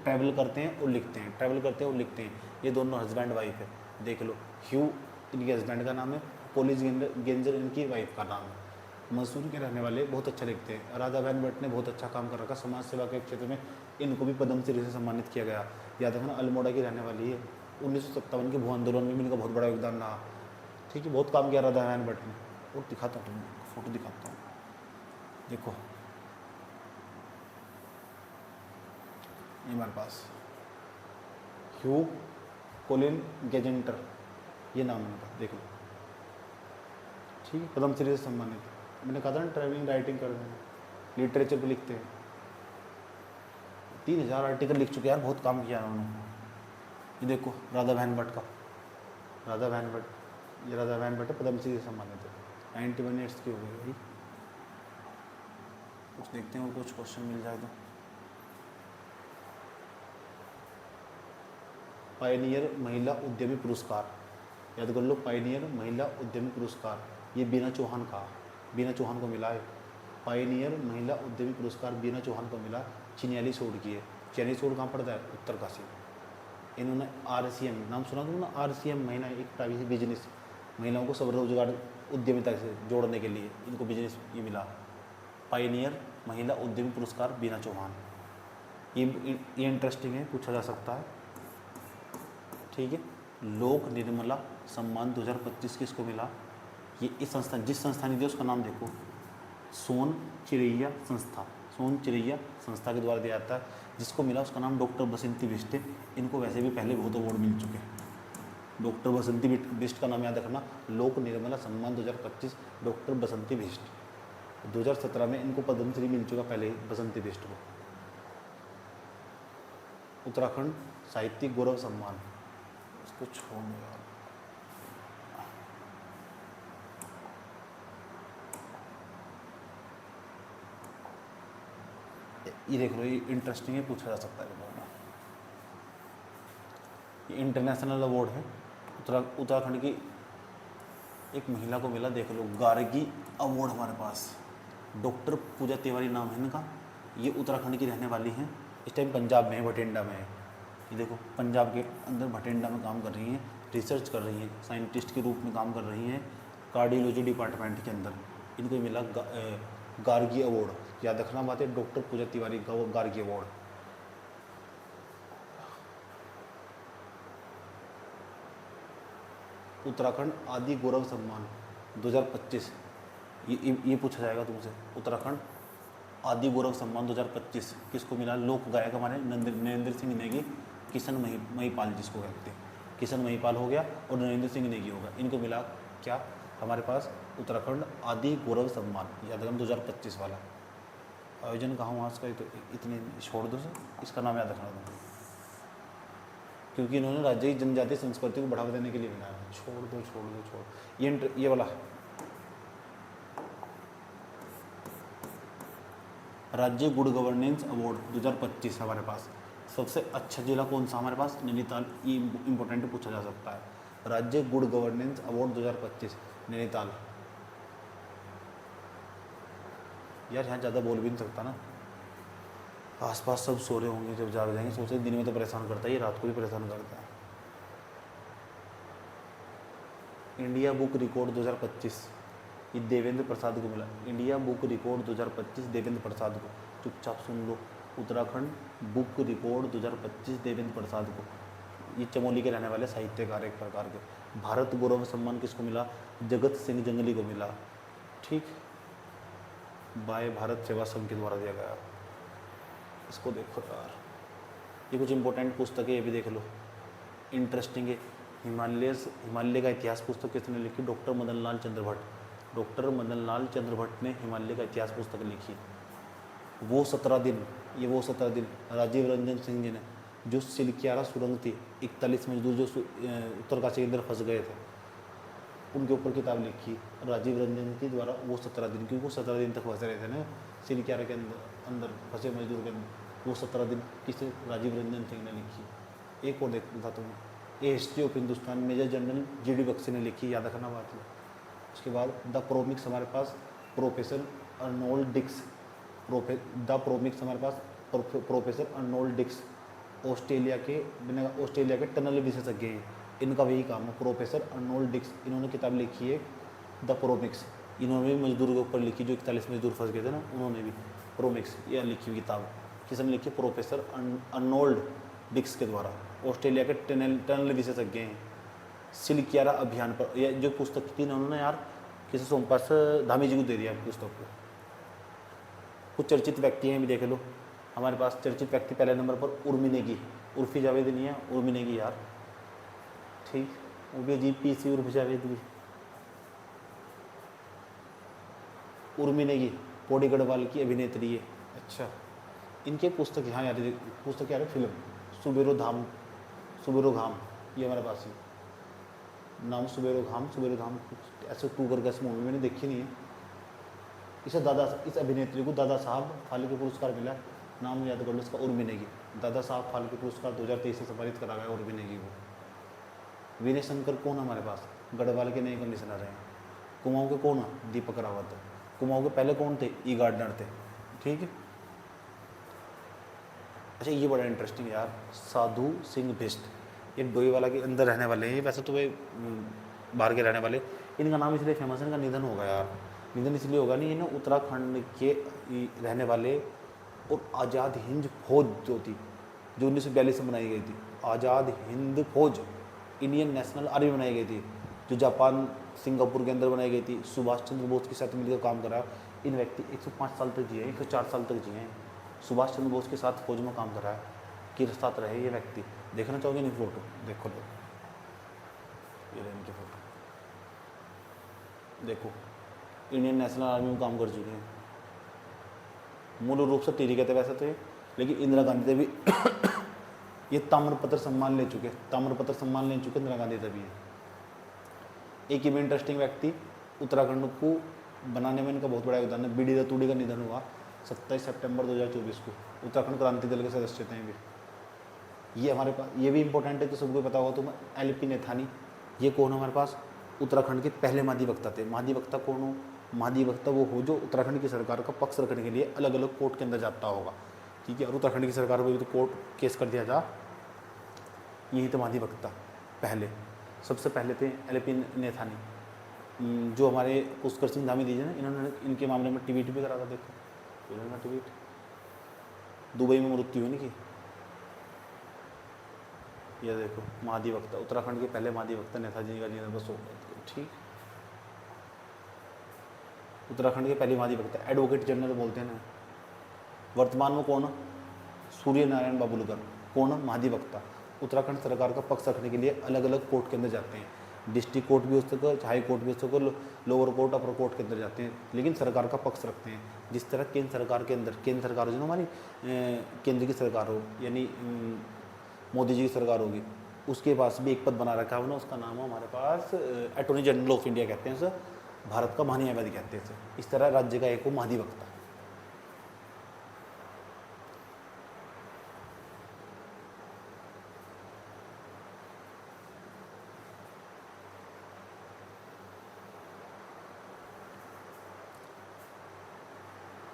ट्रैवल करते हैं और लिखते हैं, ट्रैवल करते हैं और लिखते हैं। ये दोनों हस्बैंड वाइफ है, देख लो। ह्यू इनके हस्बैंड का नाम है, कोलिन गेंजर इनकी वाइफ का नाम है। मसूरी के रहने वाले, बहुत अच्छा लिखते हैं। राधा बहन भट्ट ने बहुत अच्छा काम कर रखा समाज सेवा के क्षेत्र में, इनको भी पद्मश्री से सम्मानित किया गया। याद रखना, अल्मोड़ा की रहने वाली है। 1957 के भू आंदोलन में भी इनका बहुत बड़ा योगदान रहा। ठीक है, बहुत काम किया राधा बहन भट्ट ने। और दिखाता हूँ तुमको, फोटो दिखाता हूँ, देखो ये हमारे पास ह्यू कोलिन गेजेंटर, ये नाम है इनका, देख लो। ठीक है, पद्मश्री से सम्मानित। मैंने कहा था ना ट्रैवलिंग राइटिंग कर दें, लिटरेचर पे लिखते हैं। 3000 आर्टिकल लिख चुके यार, बहुत काम किया उन्होंने। ये देखो राधा बहन भट्ट का, राधा बहन भट्ट, ये राधा बहन भट्ट पद्मश्री से सम्मानित है। 91 ईयर्स की हो गई भाई। कुछ देखते हैं और कुछ क्वेश्चन मिल जाए तो। पायनियर महिला उद्यमी पुरस्कार, याद कर लो, पायनियर महिला उद्यमी पुरस्कार, ये बीना चौहान का, बीना चौहान को मिला है। पायनियर महिला उद्यमी पुरस्कार बीना चौहान को मिला, चिन्याली सोड की है। चिन्याली सोड कहाँ पड़ता है? उत्तरकाशी। इन्होंने RCM नाम सुना तुमने? RCM महिला, एक प्राइवेट बिजनेस, महिलाओं को स्वरोजगार उद्यमिता से जोड़ने के लिए इनको बिजनेस ये मिला। पायनियर महिला उद्यमी पुरस्कार बीना चौहान, ये इंटरेस्टिंग है, पूछा जा सकता है। ठीक है, लोक निर्मला सम्मान 2025 किसको मिला? ये इस संस्था, जिस संस्था ने दिया उसका नाम देखो, सोन चिरैया संस्था, सोन चिरैया संस्था के द्वारा दिया जाता है। जिसको मिला उसका नाम डॉक्टर बसंती बिष्ट है। इनको वैसे भी पहले बहुत अवार्ड मिल चुके हैं। डॉक्टर बसंती बिष्ट का नाम याद रखना, लोक निर्मला सम्मान 2025 डॉक्टर बसंती बिष्ट। 2017 में इनको पद्मश्री मिल चुका पहले बसंती बिष्ट को। उत्तराखंड साहित्यिक गौरव सम्मान, इसको छोड़ दो यार। ये देख लो, ये इंटरेस्टिंग है, पूछा जा सकता है। ये इंटरनेशनल अवार्ड है, उत्तराखंड की एक महिला को मिला, देख लो, गार्गी अवार्ड हमारे पास। डॉक्टर पूजा तिवारी नाम है इनका। ये उत्तराखंड की रहने वाली हैं, इस टाइम पंजाब में है, भटिंडा में है। ये देखो, पंजाब के अंदर भटिंडा में काम कर रही हैं, रिसर्च कर रही हैं, साइंटिस्ट के रूप में काम कर रही हैं कार्डियोलॉजी डिपार्टमेंट के अंदर। इनको मिला गार्गी अवार्ड। याद रखना बात है, डॉक्टर पूजा तिवारी का वो गार्गी अवार्ड। उत्तराखंड आदि गौरव सम्मान 2025, ये पूछा जाएगा तुमसे। उत्तराखंड आदि गौरव सम्मान 2025 किसको मिला? लोक गायक हमारे नरेंद्र सिंह नेगी, किशन महिपाल जिसको कहते हैं, किशन महिपाल हो गया और नरेंद्र सिंह नेगी होगा। इनको मिला क्या हमारे पास? उत्तराखंड आदि गौरव सम्मान, याद रखना 2025 वाला। आयोजन कहाँ हुआ इसका? तो इतने छोड़ दो सर, इसका नाम याद रखना तुम, क्योंकि इन्होंने राज्य की जनजातीय संस्कृति को बढ़ावा देने के लिए बनाया। छोड़ दो। ये वाला राज्य गुड गवर्नेंस अवार्ड 2025 हमारे पास। सबसे अच्छा जिला कौन सा हमारे पास? नैनीताल। ये इंपॉर्टेंट पूछा जा सकता है। राज्य गुड गवर्नेंस अवार्ड 2025 नैनीताल। यार यहाँ ज़्यादा बोल भी नहीं सकता ना। आसपास सब सो रहे होंगे, जब जाग जाएंगे सोचे दिन में तो परेशान करता है, ये रात को भी परेशान करता है। इंडिया बुक रिकॉर्ड 2025 ये देवेंद्र प्रसाद को मिला। इंडिया बुक रिकॉर्ड 2025 देवेंद्र प्रसाद को, चुपचाप सुन लो। उत्तराखंड बुक रिकॉर्ड 2025 देवेंद्र प्रसाद को। ये चमोली के रहने वाले साहित्यकार एक प्रकार के। भारत गौरव सम्मान किसको मिला? जगत सिंह जंगली को मिला। ठीक, बाय भारत सेवा संघ के द्वारा दिया गया। इसको देखो यार, ये कुछ इंपॉर्टेंट पुस्तक है, ये भी देख लो, इंटरेस्टिंग है। हिमालय का इतिहास पुस्तक किसने लिखी? डॉक्टर मदन लाल चंद्र भट्ट। डॉक्टर मदन लाल चंद्र भट्ट ने हिमालय का इतिहास पुस्तक लिखी। वो 17 दिन, ये वो 17 दिन राजीव रंजन सिंह जी ने, जो सिलकियारा सुरंग थी, 41 मजदूर जो उत्तरकाशी के अंदर फंस गए थे, उनके ऊपर किताब लिखी राजीव रंजन के द्वारा। वो 17 दिन, क्योंकि वो 17 दिन तक फंसे रहे थे ना सिलकियारा के अंदर फंसे मजदूर के अंदर। वो 17 दिन किसे? राजीव रंजन सिंह ने लिखी। एक और देखता था तुम्हें, a history of Hindustan major general GD Bakshi ने लिखी, याद रखना बात है। उसके बाद द प्रोमिक्स हमारे पास प्रोफेसर अर्नोल्ड डिक्स। द प्रोमिक्स हमारे पास प्रोफेसर अर्नोल्ड डिक्स ऑस्ट्रेलिया के टनल विशेषज्ञ हैं। इनका वही काम है, प्रोफेसर अर्नोल्ड डिक्स। इन्होंने किताब लिखी है द प्रोमिक्स। इन्होंने भी मजदूरों के ऊपर लिखी, जो 41 मजदूर फंस गए थे ना, उन्होंने भी प्रोमिक्स यह लिखी हुई किताब। किसने लिखी? प्रोफेसर अर्नोल्ड डिक्स के द्वारा। ऑस्ट्रेलिया के टनल विशेषज्ञ हैं। सिलकियारा अभियान पर यह जो पुस्तक थी ना, उन्होंने यार किसी सोमपास धामी जी को दे दिया पुस्तक को। कुछ चर्चित व्यक्ति हैं भी देख लो हमारे पास। चर्चित व्यक्ति पहले नंबर पर उर्मी नेगी। उर्फी जावेद नहीं है, उर्मी नेगी यार, ठीक, वो भी अजीब पीस ही उर्फी जावेद भी। उर्मी नेगी पौड़ी गढ़वाल की अभिनेत्री है। अच्छा, इनके पुस्तक यहाँ यार, पुस्तक यार फिल्म सुबेरो घाम, ये हमारे पास है नाम, सुबेरो घाम कुछ ऐसे 2 करके ऐसे मूवी मैंने देखी नहीं है। इस अभिनेत्री को दादा साहब फाल्के पुरस्कार मिला। नाम याद कर लो इसका, उर्मी नेगी। दादा साहब फाल्के पुरस्कार 2023 से सम्मानित करा गया उर्मी नेगी को। विनय शंकर कौन हमारे पास? गढ़वाल के नए कमिश्नर हैं। कुमाऊं के कौन? दीपक रावत। कुमाऊं के पहले कौन थे? ई गार्डनर थे। ठीक है। अच्छा, ये बड़ा इंटरेस्टिंग यार, साधु सिंह बिष्ट, ये डोईवाला के अंदर रहने वाले हैं। वैसे तो वे बाहर के रहने वाले, इनका नाम इसलिए फेमस है, इनका निधन होगा यार। निधन इसलिए होगा नहीं, ना उत्तराखंड के रहने वाले और आज़ाद हिंद फौज जो थी, जो 1942 में बनाई गई थी, आज़ाद हिंद फौज, इंडियन नेशनल आर्मी बनाई गई थी, जो जापान सिंगापुर के अंदर बनाई गई थी। सुभाष चंद्र बोस के साथ मिलकर काम करा। इन व्यक्ति 105 साल तक जिए, 104 साल तक जिए। सुभाष चंद्र बोस के साथ फौज में काम करा है, कि साथ रहे ये व्यक्ति। देखना चाहोगे नहीं फोटो? देखो लो, ये रहे इनकी फोटो, देखो इंडियन नेशनल आर्मी में काम कर चुके हैं। मूल रूप से टिहरी कहते वैसे तो ये, लेकिन इंदिरा गांधी से भी ये ताम्रपत्र सम्मान ले चुके, इंदिरा गांधी से भी। एक ही में इंटरेस्टिंग व्यक्ति, उत्तराखंड को बनाने में इनका बहुत बड़ा योगदान है। BD रतूड़ी का निधन हुआ 27 सितंबर 2024 को। उत्तराखंड क्रांति दल के सदस्य थे भी। ये हमारे पास, ये भी इंपॉर्टेंट है तो सबको पता होगा। तो LP नेथानी, ये कौन हमारे पास? उत्तराखंड के पहले महाधिवक्ता थे। महाधिवक्ता कौन हो? महाधिवक्ता वो हो जो उत्तराखंड की सरकार का पक्ष रखने के लिए अलग अलग कोर्ट के अंदर जाता होगा। ठीक है, और उत्तराखंड की सरकार पर भी तो कोर्ट केस कर दिया जा, यही तो महाधिवक्ता पहले, सबसे पहले थे LP नेथानी, जो हमारे पुष्कर सिंह धामी दीजिए ना, इन्होंने इनके मामले में ट्वीट भी करा था। देखो इन्होंने ट्वीट, दुबई में मृत्यु हुई इनकी। यह देखो, महाधिवक्ता, उत्तराखंड के पहले महाधिवक्ता नेताजी का निधन बस हो गया। ठीक, उत्तराखंड के पहले महाधिवक्ता, एडवोकेट जनरल बोलते हैं ना। वर्तमान में कौन? सूर्य नारायण बाबुलकर। कौन? महाधिवक्ता। उत्तराखंड सरकार का पक्ष रखने के लिए अलग अलग कोर्ट के अंदर जाते हैं। डिस्ट्रिक्ट कोर्ट भी हो सके, हाई कोर्ट भी हो सके, लोअर कोर्ट, अपर कोर्ट के अंदर जाते हैं, लेकिन सरकार का पक्ष रखते हैं। जिस तरह केंद्र सरकार के अंदर, केंद्र सरकार जो हमारी केंद्र की सरकार हो, यानी मोदी जी की सरकार होगी, उसके पास भी एक पद बना रखा है ना, उसका नाम है हमारे पास अटॉर्नी जनरल ऑफ इंडिया कहते हैं सर, भारत का महान्यायवादी कहते हैं सर। इस तरह राज्य का एक हो महाधिवक्ता।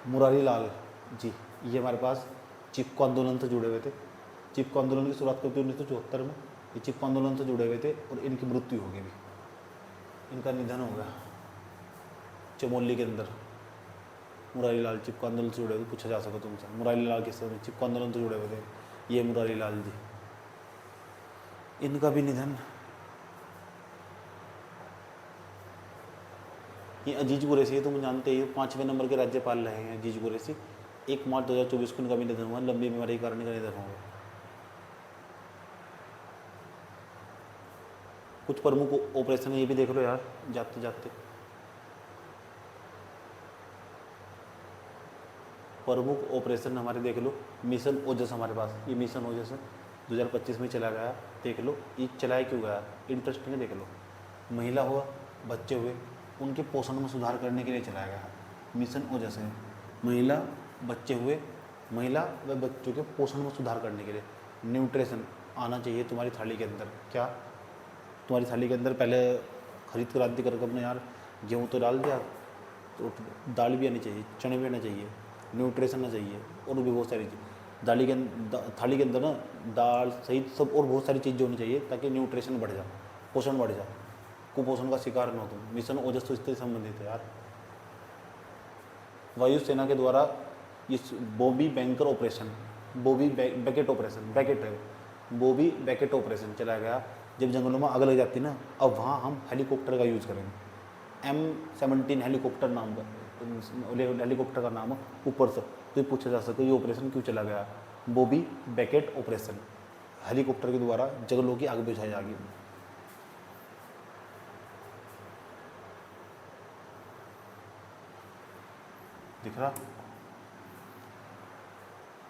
मुरारी लाल जी, ये हमारे पास चिपको आंदोलन से जुड़े हुए थे। चिपको आंदोलन की शुरुआत कब हुई? 1974 में। ये चिपको आंदोलन से जुड़े हुए थे और इनकी मृत्यु हो गई भी, इनका निधन हो गया चमोली के अंदर। मुरारी लाल चिपको आंदोलन से जुड़े हुए, पूछा जा सके तुमसे मुरारी लाल किस समय चिपको आंदोलन से जुड़े हुए थे? ये मुरारी लाल जी, इनका भी निधन। ये अजीज कुरैशी है, तुम जानते ही हो, 5वें नंबर के राज्यपाल रहे हैं अजीज कुरैशी। 1 मार्च 2024 को इनका भी निधन हुआ, लंबी बीमारी के कारण इनका निधन हुआ। कुछ प्रमुख ऑपरेशन ये भी देख लो यार जाते जाते। प्रमुख ऑपरेशन हमारे देख लो, मिशन ओजस हमारे पास, ये मिशन ओजस है 2025 में चला गया, देख लो ये चलाया क्यों गया, इंटरेस्टिंग है, देख लो। महिला हुआ, बच्चे हुए, उनके पोषण में सुधार करने के लिए चलाया गया मिशन ओजस है। महिला, बच्चे हुए, महिला व बच्चों के पोषण में सुधार करने के लिए न्यूट्रिशन आना चाहिए तुम्हारी थाली के अंदर। क्या तुम्हारी थाली के अंदर पहले खरीद कर आती कर अपने यार, गेहूँ तो डाल दिया, तो दाल भी आनी चाहिए, चने भी आना चाहिए, न्यूट्रिशन आना चाहिए, और भी बहुत सारी चीज़ थाली के अंदर ना, दाल सहित सब और बहुत सारी चीज़ें होनी चाहिए ताकि न्यूट्रिशन बढ़ जाए, पोषण बढ़ जाए, कुपोषण का शिकार न हो तुम। मिशन ओजस तो इससे संबंधित है यार। वायुसेना के द्वारा इस Bobby banker operation, Bobby baked operation, baked है, बॉबी बैकेट ऑपरेशन चलाया गया। जब जंगलों में आग लग जाती ना, अब वहाँ हम हेलीकॉप्टर का यूज़ करेंगे। M17 हेलीकॉप्टर नाम का हेलीकॉप्टर का नाम है ऊपर से, तो ये पूछा जा सकता है ये ऑपरेशन क्यों चला गया? बॉबी बैकेट ऑपरेशन, हेलीकॉप्टर के द्वारा जंगलों की आग बुझाई जाएगी। दिख रहा?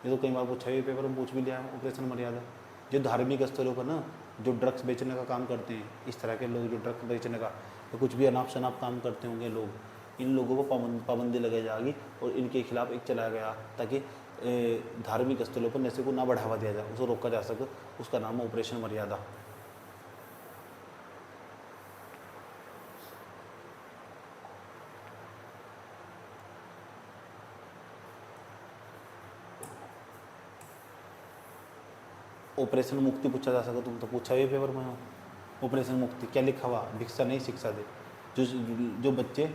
ये तो कई बार पूछा, ये पेपर में पूछ भी लिया है, ऑपरेशन मर्यादा। जो धार्मिक स्थलों पर ना जो ड्रग्स बेचने का काम करते हैं, इस तरह के लोग जो ड्रग्स बेचने का या कुछ भी अनाप शनाप काम करते होंगे लोग, इन लोगों को पाबंदी लगाई जाएगी और इनके खिलाफ एक चलाया गया ताकि धार्मिक स्थलों पर नशे को ना बढ़ावा दिया जाए, उसको रोका जा सके। उसका नाम है ऑपरेशन मर्यादा। ऑपरेशन मुक्ति पूछा जा सका, तुम तो पूछा हुआ पेपर में हो। ऑपरेशन मुक्ति क्या लिखा हुआ? भिक्षा नहीं शिक्षा दे। जो बच्चे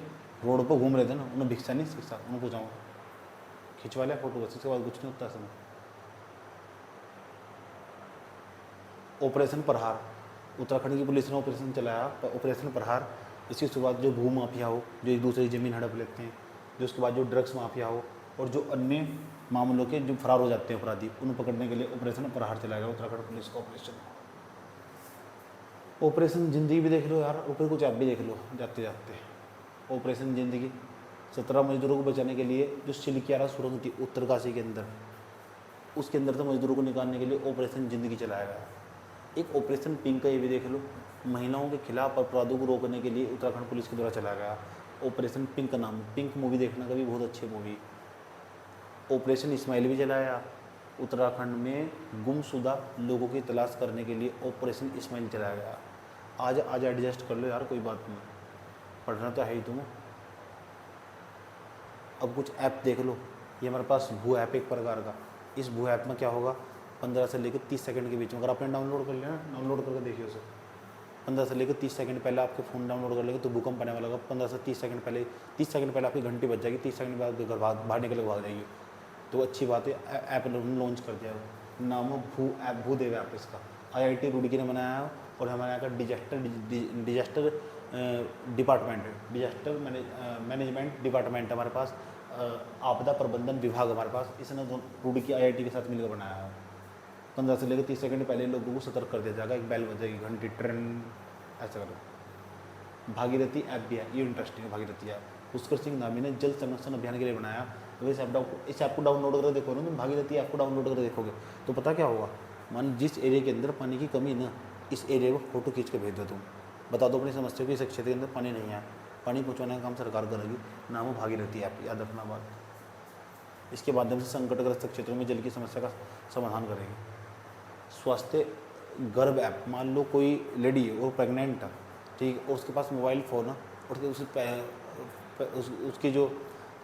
रोड पर घूम रहे थे ना, उन्हें भिक्षा नहीं शिक्षा, उन्हें पूछाऊँ खिंचवा लिया फोटो, बस इसके बाद कुछ नहीं होता समय। ऑपरेशन प्रहार, उत्तराखंड की पुलिस ने ऑपरेशन चलाया, ऑपरेशन प्रहार। इसकी शुरुआत जो भू माफिया हो, जो एक दूसरे की ज़मीन हड़प लेते हैं, जो उसके बाद जो ड्रग्स माफिया हो और जो अन्य मामलों के जो फरार हो जाते हैं अपराधी, उन्हें पकड़ने के लिए ऑपरेशन प्रहार चलाया गया उत्तराखंड पुलिस का ऑपरेशन। ऑपरेशन जिंदगी भी देख लो यार, ऊपर कुछ आप भी देख लो जाते जाते। ऑपरेशन जिंदगी 17 मजदूरों को बचाने के लिए जो सिलकियारा सुरंग थी उत्तरकाशी के अंदर, उसके अंदर से मजदूरों को निकालने के लिए ऑपरेशन जिंदगी चलाया गया। एक ऑपरेशन पिंक का ये भी देख लो, महिलाओं के खिलाफ अपराधों को रोकने के लिए उत्तराखंड पुलिस के द्वारा चलाया गया ऑपरेशन पिंक का नाम। पिंक मूवी देखना कभी, बहुत अच्छी मूवी। ऑपरेशन इस्माइल भी चलाया उत्तराखंड में, गुमशुदा लोगों की तलाश करने के लिए ऑपरेशन इस्माइल चलाया गया। आज एडजस्ट कर लो यार, कोई बात नहीं, पढ़ना तो है ही तुम्हें। अब कुछ ऐप देख लो, ये हमारे पास भू ऐप एक प्रकार का। इस भू ऐप में क्या होगा, 15 से लेकर 30 सेकंड के बीच में, अगर आपने डाउनलोड कर लिया ना, डाउनलोड करके देखिए उसे, 15 से लेकर 30 सेकंड पहले आपके फ़ोन डाउनलोड कर लेंगे तो भूकंप आने वाला होगा। 15 से 30 सेकंड पहले, 30 सेकंड पहले आपकी घंटी बज जाएगी, 30 सेकंड बाद घर बाहर निकल भाग जाएगी। तो अच्छी बात है, ऐप लॉन्च कर दिया है, नाम है भू ऐप, भूदेव ऐप इसका। IIT रुड़की ने बनाया है और हमारे यहाँ का disaster department, disaster management department हमारे पास, आपदा प्रबंधन विभाग हमारे पास, इसने रुड़की IIT के साथ मिलकर बनाया है। 15 से लेकर 30 सेकंड पहले लोगों को सतर्क कर दिया जाएगा, एक बेल बजेगी, घंटी ट्रेन, ऐसा करो। भागीरथी ऐप भी है, ये इंटरेस्टिंग है भागीरथी ऐप, पुष्कर सिंह धामी ने जल संरक्षण अभियान के लिए बनाया। तो इस ऐप को डाउनलोड कर देखो ना, तुम भागीरथी ऐप को डाउनलोड कर देखोगे तो पता क्या होगा, मान जिस एरिया के अंदर पानी की कमी ना, इस एरिया को फोटो खींच के भेज दो, तुम बता दो अपनी समस्या कि इस क्षेत्र के अंदर पानी नहीं है, पानी पहुँचाने का काम सरकार करेगी। नाम है भागीरथी ऐप, याद रखना बात। इसके माध्यम से संकटग्रस्त क्षेत्रों में जल की समस्या का समाधान करेगी। स्वास्थ्य गर्भ ऐप, मान लो कोई लेडी है और प्रेग्नेंट है, ठीक है, और उसके पास मोबाइल फ़ोन है और उसकी जो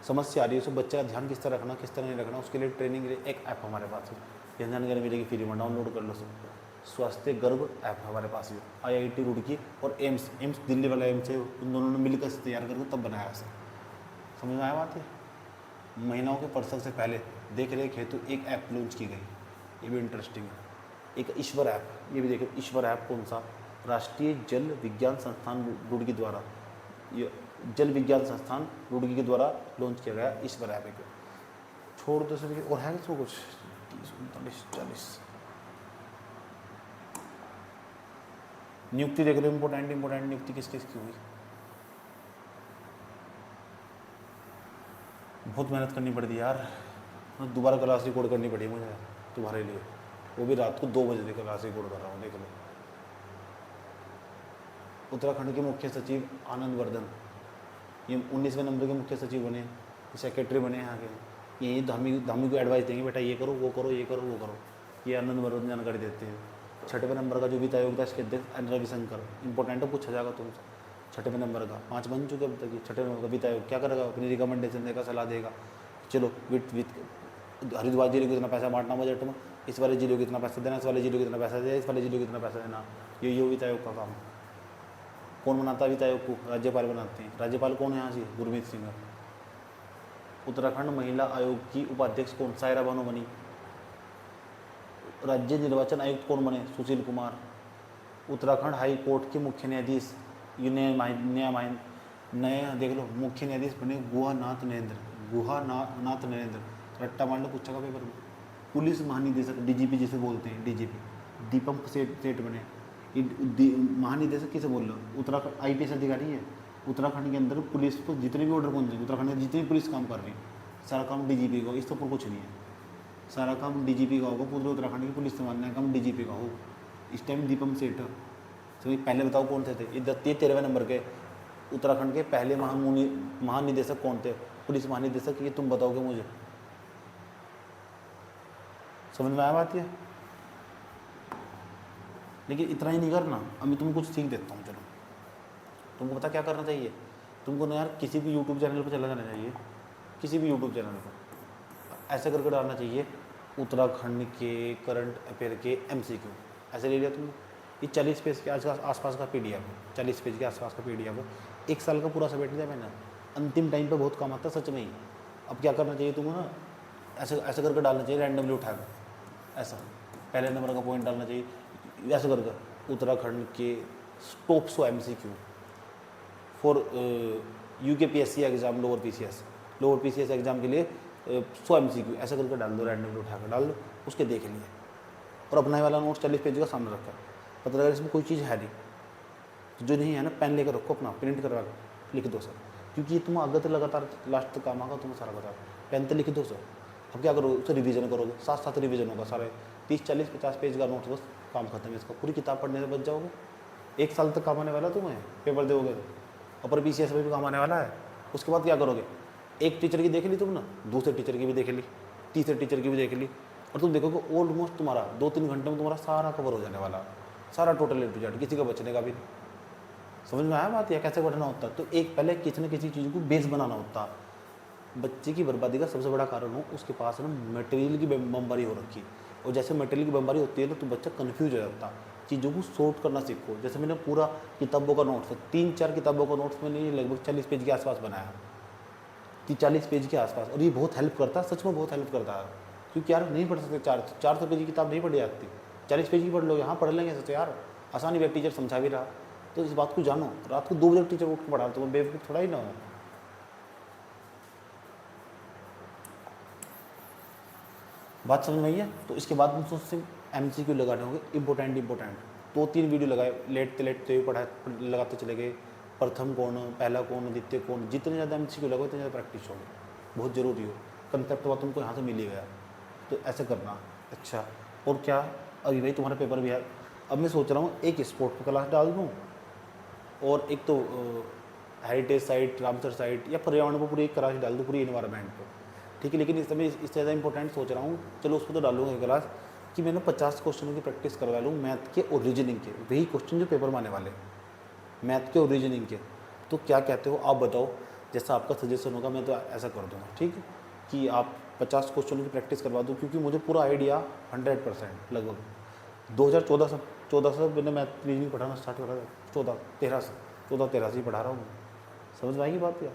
समस्या आ रही है उसको बच्चे का ध्यान किस तरह रखना किस तरह नहीं रखना, उसके लिए ट्रेनिंग के लिए एक ऐप हमारे पास है, ये जानकारी मिलेगी फ्री में, डाउनलोड कर लो सब। स्वास्थ्य गर्व ऐप हमारे पास है, IIT रुड़की और एम्स दिल्ली वाला एम्स है, उन दोनों ने मिलकर तैयार करके तब बनाया इसे। समझ में आया बात है? महिलाओं के प्रसव से पहले देख रेख हेतु एक ऐप लॉन्च की गई, ये भी इंटरेस्टिंग है। एक ईश्वर ऐप, ये भी देखो ईश्वर ऐप कौन सा, राष्ट्रीय जल विज्ञान संस्थान रुड़की द्वारा, ये जल विज्ञान संस्थान रुड़की के द्वारा लॉन्च किया गया ईश्वर ऐप। एक छोड़ दो सर, और है इसमें कुछ 30, 39, 40 नियुक्ति देख लो, इंपॉर्टेंट नियुक्ति किस किस की हुई। बहुत मेहनत करनी पड़ती यार, दोबारा क्लास रिकॉर्ड करनी पड़ी मुझे तुम्हारे लिए, वो भी रात को 2 बजे क्लास रिकॉर्ड कर रहा हूँ, देख लो। उत्तराखंड के मुख्य सचिव आनंद वर्धन, ये 19वें नंबर के मुख्य सचिव बने, सेक्रेटरी बने यहाँ के, यही धामी को एडवाइस देंगे, बेटा ये करो वो करो ये करो वो करो, ये आनंद वर्धन जानकारी देते हैं। 6वें नंबर का जो वित्त आयोग था इसके अध्यक्ष एन रविशंकर, इंपॉर्टेंट है, पूछा जाएगा तुमसे। 6वें नंबर का 5 बन चुके अब तक, 6वें नंबर का वित्त आयोग क्या करेगा, अपनी रिकमेंडेशन देगा, सलाह देगा, चलो वित्त हरिद्वार जिले को इतना पैसा बांटना बजट में, इस वाले जिले को इतना पैसा देना, इस वाले जिले को इतना पैसा देना, इस वाले जिले को इतना पैसा देना, ये वित्त आयोग का काम। कौन बनाता है वित्त आयोग को? राज्यपाल बनाते हैं। राज्यपाल कौन है यहाँ से? गुरमीत सिंह। उत्तराखंड महिला आयोग की उपाध्यक्ष कौन? सायरा बानो बनी। राज्य निर्वाचन आयुक्त कौन बने? सुशील कुमार। उत्तराखंड हाई कोर्ट के मुख्य न्यायाधीश, ये नए देख लो, मुख्य न्यायाधीश बने गुहानाथ नरेंद्र। रट्टा मान लो, पूछा का पेपर में। पुलिस महानिदेशक DGP जिसे बोलते हैं, DGP दीपक सेठ बने। महानिदेशक किसे बोल रहे हो? उत्तराखंड IPS अधिकारी है। उत्तराखंड के अंदर पुलिस को जितने भी ऑर्डर पहुंचे, उत्तराखंड में जितनी पुलिस काम कर रही है, सारा काम DGP का, इसके ऊपर कुछ नहीं है, सारा काम DGP का होगा। पूरे उत्तराखंड की पुलिस संभालने का काम DGP का हो। इस टाइम दीपक सेठ, तो पहले बताओ कौन थे? ये 13वें नंबर के उत्तराखंड के पहले महानिदेशक कौन थे? पुलिस महानिदेशक, ये तुम बताओगे मुझे। समझ में आया बात ये? लेकिन इतना ही नहीं करना, अभी तुम कुछ सीख देता हूँ। चलो, तुमको पता क्या करना चाहिए? तुमको ना यार किसी भी यूट्यूब चैनल पर चला जाना चाहिए, किसी भी यूट्यूब चैनल पर ऐसा करके डालना चाहिए, उत्तराखंड के करंट अफेयर के MCQ, ऐसे ले लिया तुमने। ये 40 पेज के आसपास का PDF है, 40 पेज के आसपास का PDF है, 1 साल का पूरा समेट दिया मैंने। अंतिम टाइम पे बहुत काम आता है सच में ही। अब क्या करना चाहिए तुमको ना, ऐसे करके डालना चाहिए, रैंडमली उठाकर, ऐसा पहले नंबर का पॉइंट डालना चाहिए, ऐसे करके उत्तराखंड के top 100 MCQ for UKPSC exam, lower PCS exam के लिए 100 MCQ, ऐसा करके डाल दो, रैंडमली उठाकर डाल दो, उसके देख लिए। और अपना वाला नोट 40 पेज का सामने रखा, पता लगा इसमें कोई चीज़ है नहीं, तो जो नहीं है ना, पेन लेकर रखो, अपना प्रिंट करवा लिख दो सर, क्योंकि ये तुम आगे तो लगातार लास्ट तक काम आगा, तुम सारा बता, पेन तो लिख दो सर। अब क्या करोगे? उसे रिवीजन करोगे, साथ रिवीजन होगा सारे 30, 40, 50 पेज का नोट, बस काम खत्म है इसका। पूरी किताब पढ़ने से बच जाओगे, 1 साल तक काम आने वाला तुम्हें, पेपर दोगे तो। अपर PCS में भी काम आने वाला है। उसके बाद क्या करोगे? एक टीचर की देख ली तुम ना, दूसरे टीचर की भी देख ली, तीसरे टीचर की भी देख ली, और तुम देखोगे ऑलमोस्ट तुम्हारा 2-3 घंटे में तुम्हारा सारा कवर हो जाने वाला, सारा टोटल A to Z, किसी का बचने का भी नहीं। समझ में आया बात? या कैसे पढ़ना होता है? तो एक पहले किसी न किसी चीज़ को बेस बनाना होता। बच्चे की बर्बादी का सबसे बड़ा कारण हो उसके पास ना मटेरियल की बमबारी हो रखी, और जैसे मटेरियल की बमबारी होती है ना, तो बच्चा कन्फ्यूज हो जाता। चीज़ों को सॉर्ट करना सीखो। जैसे मैंने पूरा किताबों का नोट्स, 3-4 किताबों का नोट्स मैंने लगभग 40 पेज के आसपास बनाया, 40 पेज के आसपास, और ये बहुत हेल्प करता है, सच में बहुत हेल्प करता है। क्योंकि यार नहीं पढ़ सकते, 400 पेज की किताब नहीं पढ़ी जाती, 40 पेज की पढ़ लोगे, हाँ पढ़ लेंगे सच यार, आसानी वेब टीचर समझा भी रहा। तो इस बात को जानो, रात को 2 बजे टीचर उठ के पढ़ा, तो बेवकूफ़ थोड़ा ही ना हो। बात समझ में आई है? तो इसके बाद तुम सोचते MCQ लगाने होंगे, इंपॉर्टेंट 2-3 वीडियो लगाए, लेटते हुए पढ़ा लगाते चले गए, प्रथम कौन, पहला कौन, द्वितीय कौन, जितने ज़्यादा MCQ लगाओ उतनी ज़्यादा प्रैक्टिस होगी, बहुत ज़रूरी हो। कंसेप्ट बात तुमको यहाँ से मिल ही गया, तो ऐसे करना। अच्छा, और क्या, अभी भाई तुम्हारा पेपर भी है, अब मैं सोच रहा हूँ एक स्पोर्ट पर क्लास डाल दूँ, और एक तो हेरिटेज साइट, रामसर साइट या पर्यावरण पर पूरी एक क्लास डाल दूँ, पूरी इन्वायरमेंट पर, ठीक है। लेकिन इस समय इससे ज़्यादा इंपॉर्टेंट सोच रहा हूँ, चलो उसको तो डालूंगा क्लास, कि मैंने 50 क्वेश्चनों की प्रैक्टिस करवा लूँ मैथ के और रीजनिंग के, वही क्वेश्चन जो पेपर में आने वाले, मैथ के और रीजनिंग के। तो क्या कहते हो आप बताओ? जैसा आपका सजेशन होगा मैं तो ऐसा कर दूँगा, ठीक है, कि आप 50 क्वेश्चनों की प्रैक्टिस करवा दूँ, क्योंकि मुझे पूरा आइडिया 100% लगभग 2014 से मैंने मैथ रीजनिंग पढ़ाना स्टार्ट करा था, 14 13 से ही पढ़ा रहा हूँ। समझ में आएगी बात यार?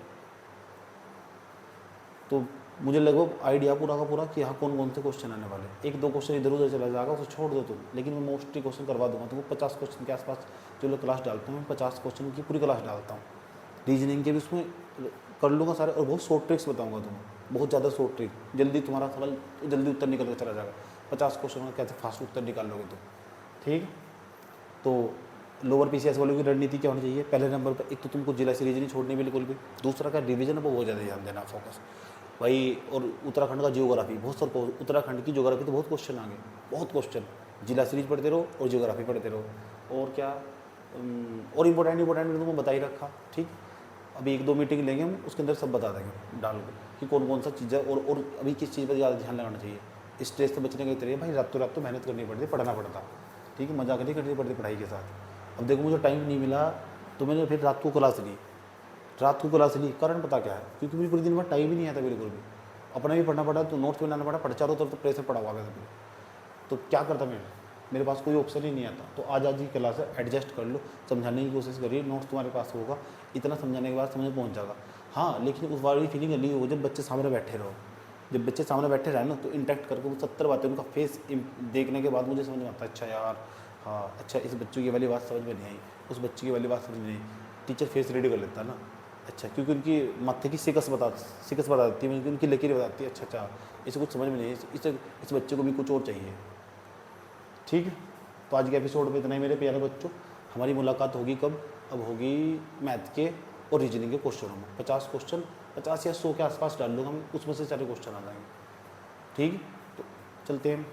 तो मुझे लगभग आइडिया पूरा का पूरा कि हाँ कौन कौन से क्वेश्चन आने वाले, 1-2 क्वेश्चन इधर उधर चला जाएगा, उसे छोड़ दो तुम, लेकिन मैं मोस्टली क्वेश्चन करवा दूंगा। तो वो 50 क्वेश्चन के आसपास जो लोग क्लास डालते हैं, मैं 50 क्वेश्चन की पूरी क्लास डालता हूँ। रीजनिंग के भी उसमें कर लूँगा सारे, और बहुत शॉर्ट ट्रिक्स बताऊँगा तुम्हें, बहुत ज़्यादा शॉर्ट ट्रिक, जल्दी तुम्हारा सवाल जल्दी उत्तर निकल कर चला जाएगा। 50 क्वेश्चन में कैसे फास्ट उत्तर निकाल लोगे तुम, ठीक है। तो लोअर पीसीएस वालों की रणनीति क्या होनी चाहिए? पहले नंबर पर एक तो तुमको जिला सीरीज नहीं छोड़नी बिल्कुल भी, दूसरा का डिवीजन पर बहुत ज़्यादा ध्यान देना, फोकस भाई। और उत्तराखंड का जियोग्राफी बहुत सारे, उत्तराखंड की जियोग्राफी तो बहुत क्वेश्चन आ गए, बहुत क्वेश्चन। जिला सीरीज पढ़ते रहो और जियोग्राफी पढ़ते रहो, और क्या और इंपॉर्टेंट तुमको बता ही रखा, ठीक। अभी 1-2 मीटिंग लेंगे हम, उसके अंदर सब बता देंगे डाल के कि कौन कौन सा चीज़ है, और अभी किस चीज़ पर ज़्यादा ध्यान लगाना चाहिए। स्ट्रेस से बचने के तरीके भाई, रातों रात तो मेहनत करनी पड़ती है, पढ़ना पड़ता, ठीक है, मजाक नहीं करनी पड़ती पढ़ाई के साथ। अब देखो मुझे टाइम नहीं मिला तो मैंने फिर रात को क्लास ली, कारण पता क्या है, क्योंकि मुझे पूरे दिन में टाइम ही नहीं आता बिल्कुल भी। अपना भी पढ़ना पड़ा, तो नोट्स बनाना पड़ा, चारों तरफ तो प्रेशर पड़ा हुआ है, तो क्या करता मैं, मेरे पास कोई ऑप्शन ही नहीं आता। तो आज की क्लास है, एडजस्ट कर लो, समझाने की कोशिश करिए, नोट्स तुम्हारे पास होगा, इतना समझाने के बाद समझ पहुँच जाएगा। हाँ, लेकिन उस वाली फीलिंग नहीं होगी जब बच्चे सामने बैठे रहो। जब बच्चे सामने बैठे रहे ना, तो इंटरेक्ट करके वो 70 बातें उनका फेस देखने के बाद मुझे समझ में आता है, अच्छा यार, हाँ अच्छा, इस बच्चों की वाली बात समझ में नहीं आई, उस बच्चे की वाली बात समझ में नहीं आई। टीचर फेस रेडी कर लेता है ना, अच्छा, क्योंकि उनकी माथे की सिकस बता देती है, उनकी लकीर बताती है, अच्छा इसे कुछ समझ में नहीं है, इस बच्चे को भी कुछ और चाहिए, ठीक है। तो आज के एपिसोड में इतना ही मेरे प्यारे बच्चों। हमारी मुलाकात होगी कब? अब होगी मैथ के और रीजनिंग के क्वेश्चनों में। 50 क्वेश्चन, 50 या 100 के आसपास डाल लूँगा मैं, उसमें से सारे क्वेश्चन आ जाएंगे, ठीक है। तो चलते हैं।